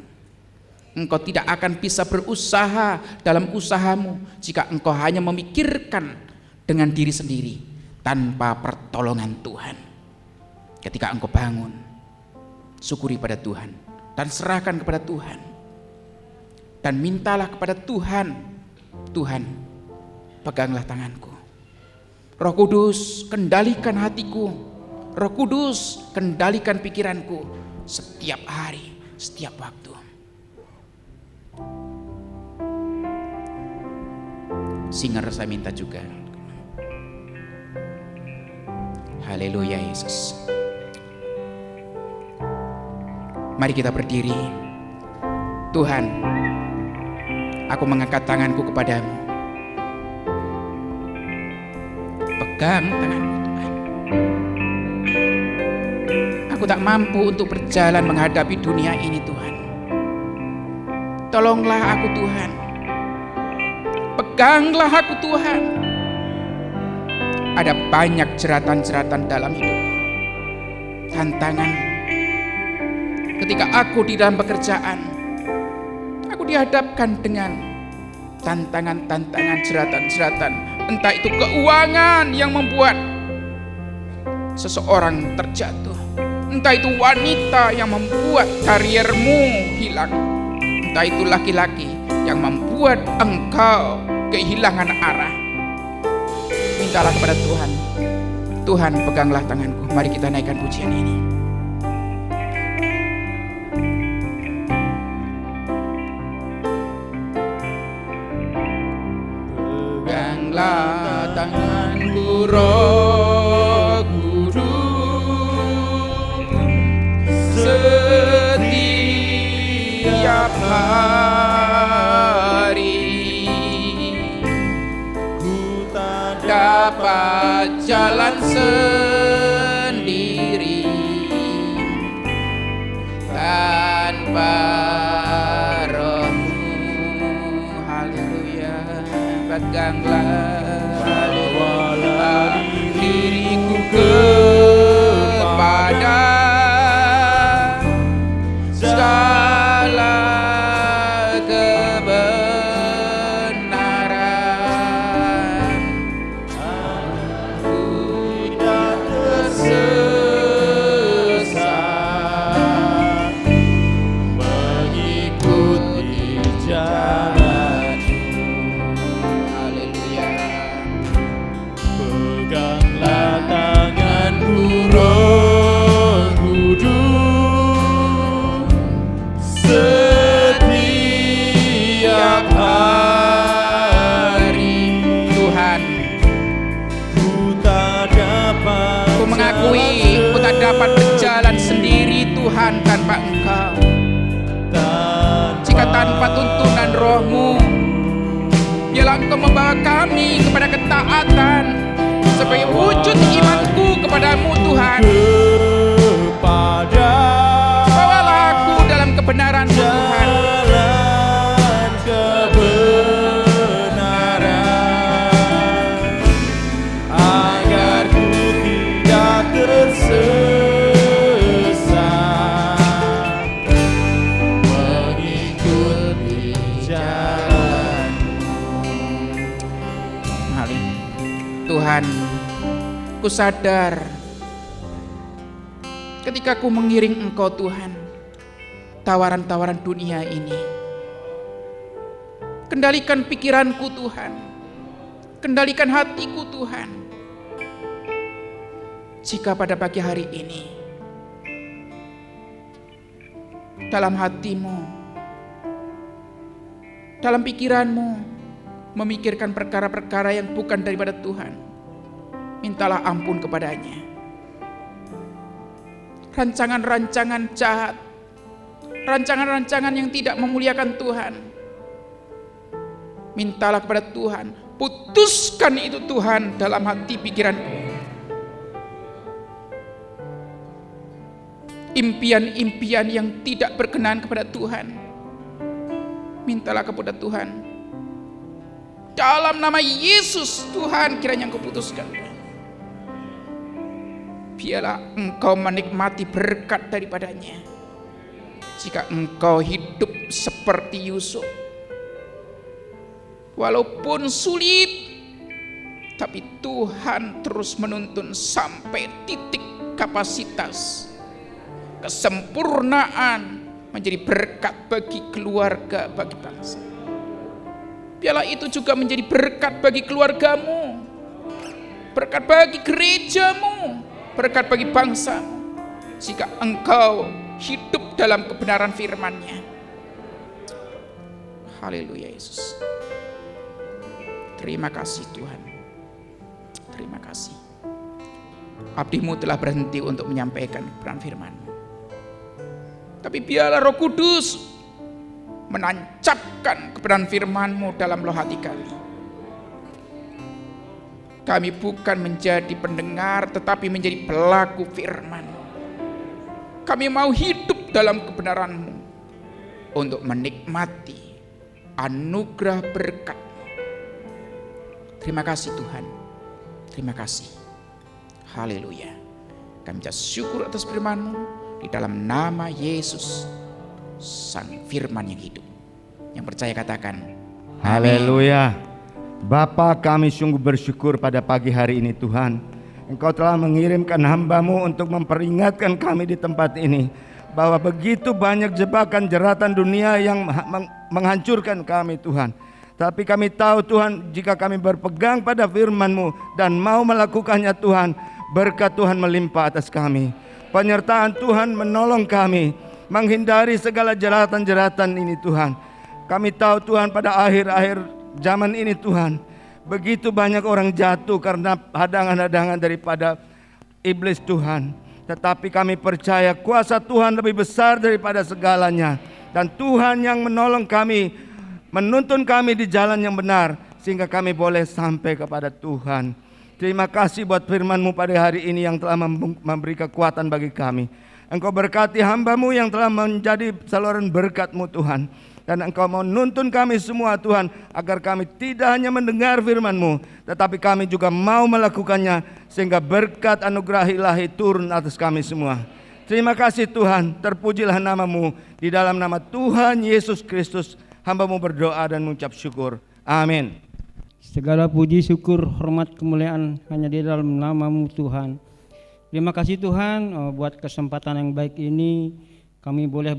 Engkau tidak akan bisa berusaha dalam usahamu jika engkau hanya memikirkan dengan diri sendiri tanpa pertolongan Tuhan. Ketika engkau bangun, syukuri pada Tuhan dan serahkan kepada Tuhan, dan mintalah kepada Tuhan. Tuhan, peganglah tanganku. Roh Kudus, kendalikan hatiku. Roh Kudus, kendalikan pikiranku setiap hari, setiap waktu. Singer saya minta juga. Haleluya Yesus. Mari kita berdiri. Tuhan, aku mengangkat tanganku kepadamu. Pegang tanganku Tuhan. Aku tak mampu untuk berjalan menghadapi dunia ini Tuhan. Tolonglah aku Tuhan. Peganglah aku Tuhan. Ada banyak jeratan-jeratan dalam hidupku. Tantangan. Ketika aku di dalam pekerjaan, aku dihadapkan dengan tantangan-tantangan, jeratan-jeratan. Entah itu keuangan yang membuat seseorang terjatuh. Entah itu wanita yang membuat karirmu hilang. Entah itu laki-laki yang membuat engkau kehilangan arah. Mintalah kepada Tuhan. Tuhan, peganglah tanganku. Mari kita naikkan pujian ini. Peganglah tanganku Roh Kudus setiap hari. Ku tak dapat jalan sendiri tanpa Roh-Mu. Haleluya. Peganglah diriku kepada segala kebenaran. Aku tidak tersesat mengikut akui ku tak dapat berjalan sendiri Tuhan tanpa Engkau. Jika tanpa tuntunan Roh-Mu, biarlah Engkau membawa kami kepada ketaatan sebagai wujud imanku kepadamu Tuhan. Bawalah aku dalam kebenaran Tuhan. Agar ku tidak tersesat mengikuti Tuhan, ku sadar ketika ku mengiring Engkau Tuhan, tawaran-tawaran dunia ini. Kendalikan pikiranku Tuhan, kendalikan hatiku Tuhan. Jika pada pagi hari ini dalam hatimu, dalam pikiranmu memikirkan perkara-perkara yang bukan daripada Tuhan, mintalah ampun kepadanya. Rancangan-rancangan jahat, rancangan-rancangan yang tidak memuliakan Tuhan, mintalah kepada Tuhan, putuskan itu Tuhan dalam hati pikiranku. Impian-impian yang tidak berkenan kepada Tuhan, mintalah kepada Tuhan. Dalam nama Yesus Tuhan, kiranya Engkau putuskan. Biarlah Engkau menikmati berkat daripadanya. Jika Engkau hidup seperti Yusuf, walaupun sulit, tapi Tuhan terus menuntun sampai titik kapasitas kesempurnaan menjadi berkat bagi keluarga, bagi bangsa. Biarlah itu juga menjadi berkat bagi keluargamu, berkat bagi gerejamu, berkat bagi bangsamu, jika engkau hidup dalam kebenaran firman-Nya. Haleluya Yesus. Terima kasih Tuhan. Terima kasih. Abdi-Mu telah berhenti untuk menyampaikan kebenaran firman-Mu. Tapi biarlah Roh Kudus menancapkan kebenaran firman-Mu dalam loh hati kami. Kami bukan menjadi pendengar, tetapi menjadi pelaku firman. Kami mau hidup dalam kebenaran-Mu untuk menikmati anugerah berkat. Terima kasih Tuhan. Terima kasih. Haleluya. Kami ucap syukur atas firman-Mu di dalam nama Yesus, Sang Firman yang hidup. Yang percaya katakan haleluya. Bapa, kami sungguh bersyukur pada pagi hari ini Tuhan. Engkau telah mengirimkan hamba-Mu untuk memperingatkan kami di tempat ini bahwa begitu banyak jebakan jeratan dunia yang menghancurkan kami Tuhan. Tapi kami tahu Tuhan, jika kami berpegang pada firman-Mu dan mau melakukannya Tuhan, berkat Tuhan melimpah atas kami. Penyertaan Tuhan menolong kami menghindari segala jeratan-jeratan ini Tuhan. Kami tahu Tuhan, pada akhir-akhir zaman ini Tuhan, begitu banyak orang jatuh karena hadangan-hadangan daripada iblis Tuhan. Tetapi kami percaya kuasa Tuhan lebih besar daripada segalanya. Dan Tuhan yang menolong kami, menuntun kami di jalan yang benar, sehingga kami boleh sampai kepada Tuhan. Terima kasih buat firman-Mu pada hari ini yang telah memberi kekuatan bagi kami. Engkau berkati hamba-Mu yang telah menjadi saluran berkat-Mu Tuhan. Dan Engkau mau nuntun kami semua Tuhan, agar kami tidak hanya mendengar firman-Mu, tetapi kami juga mau melakukannya, sehingga berkat anugerah ilahi turun atas kami semua. Terima kasih Tuhan, terpujilah nama-Mu. Di dalam nama Tuhan Yesus Kristus, hamba-Mu berdoa dan mengucap syukur. Amin. Segala puji, syukur, hormat, kemuliaan hanya di dalam nama-Mu Tuhan. Terima kasih Tuhan buat kesempatan yang baik ini. Kami boleh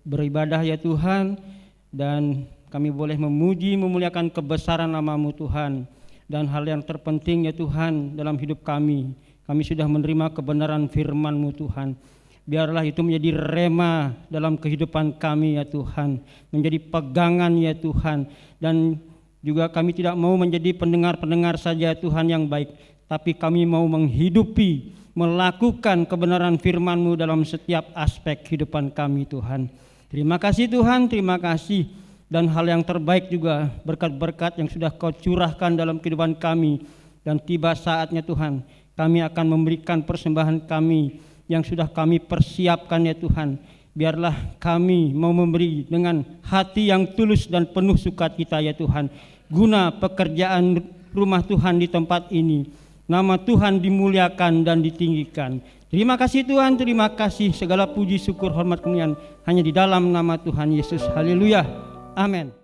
beribadah ya Tuhan, dan kami boleh memuji, memuliakan kebesaran nama-Mu Tuhan. Dan hal yang terpenting ya Tuhan dalam hidup kami sudah menerima kebenaran firman-Mu Tuhan. Biarlah itu menjadi rema dalam kehidupan kami ya Tuhan, menjadi pegangan ya Tuhan. Dan juga kami tidak mau menjadi pendengar-pendengar saja Tuhan yang baik, tapi kami mau menghidupi, melakukan kebenaran firman-Mu dalam setiap aspek kehidupan kami Tuhan. Terima kasih Tuhan, terima kasih. Dan hal yang terbaik juga, berkat-berkat yang sudah Kau curahkan dalam kehidupan kami. Dan tiba saatnya Tuhan, kami akan memberikan persembahan kami yang sudah kami persiapkan ya Tuhan. Biarlah kami mau memberi dengan hati yang tulus dan penuh sukacita ya Tuhan, guna pekerjaan rumah Tuhan di tempat ini. Nama Tuhan dimuliakan dan ditinggikan. Terima kasih Tuhan, terima kasih. Segala puji, syukur, hormat, kemuliaan hanya di dalam nama Tuhan Yesus. Haleluya. Amin.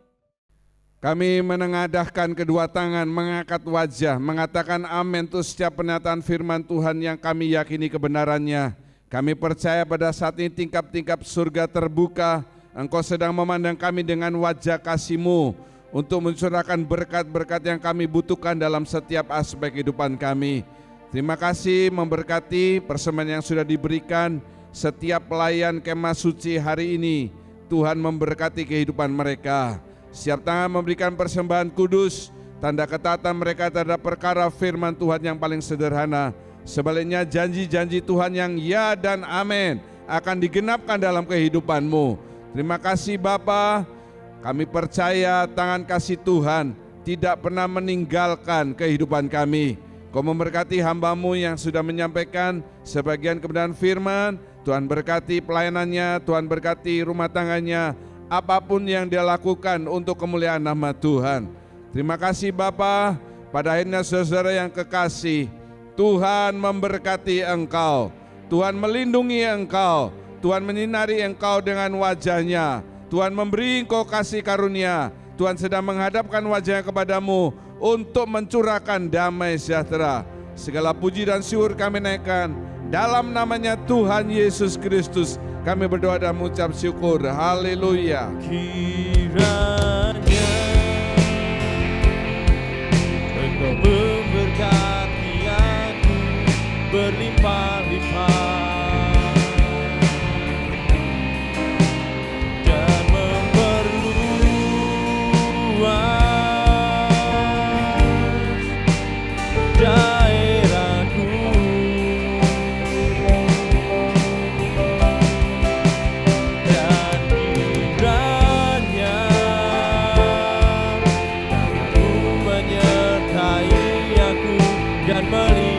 Kami menengadahkan kedua tangan, mengangkat wajah, mengatakan amin untuk setiap pernyataan firman Tuhan yang kami yakini kebenarannya. Kami percaya pada saat ini tingkap-tingkap surga terbuka, Engkau sedang memandang kami dengan wajah kasih-Mu untuk mencurahkan berkat-berkat yang kami butuhkan dalam setiap aspek kehidupan kami. Terima kasih memberkati persembahan yang sudah diberikan setiap pelayan kemah suci hari ini. Tuhan memberkati kehidupan mereka. Setiap tangan memberikan persembahan kudus, tanda ketaatan mereka terhadap perkara firman Tuhan yang paling sederhana. Sebaliknya janji-janji Tuhan yang ya dan amin akan digenapkan dalam kehidupan-Mu. Terima kasih Bapa, kami percaya tangan kasih Tuhan tidak pernah meninggalkan kehidupan kami. Kau memberkati hamba-Mu yang sudah menyampaikan sebagian kebenaran firman. Tuhan berkati pelayanannya, Tuhan berkati rumah tangganya, apapun yang dia lakukan untuk kemuliaan nama Tuhan. Terima kasih Bapa, pada akhirnya saudara yang kekasih, Tuhan memberkati engkau, Tuhan melindungi engkau, Tuhan menyinari engkau dengan wajah-Nya, Tuhan memberi engkau kasih karunia, Tuhan sedang menghadapkan wajah-Nya kepadamu untuk mencurahkan damai sejahtera. Segala puji dan syukur kami naikkan dalam namanya Tuhan Yesus Kristus. Kami berdoa dan mengucap syukur. Haleluya. Kiranya Engkau memberkati aku berlimpah-limpah dan memperluas daerahku, dan kiranya tangan-Mu menyertai aku dan melindungi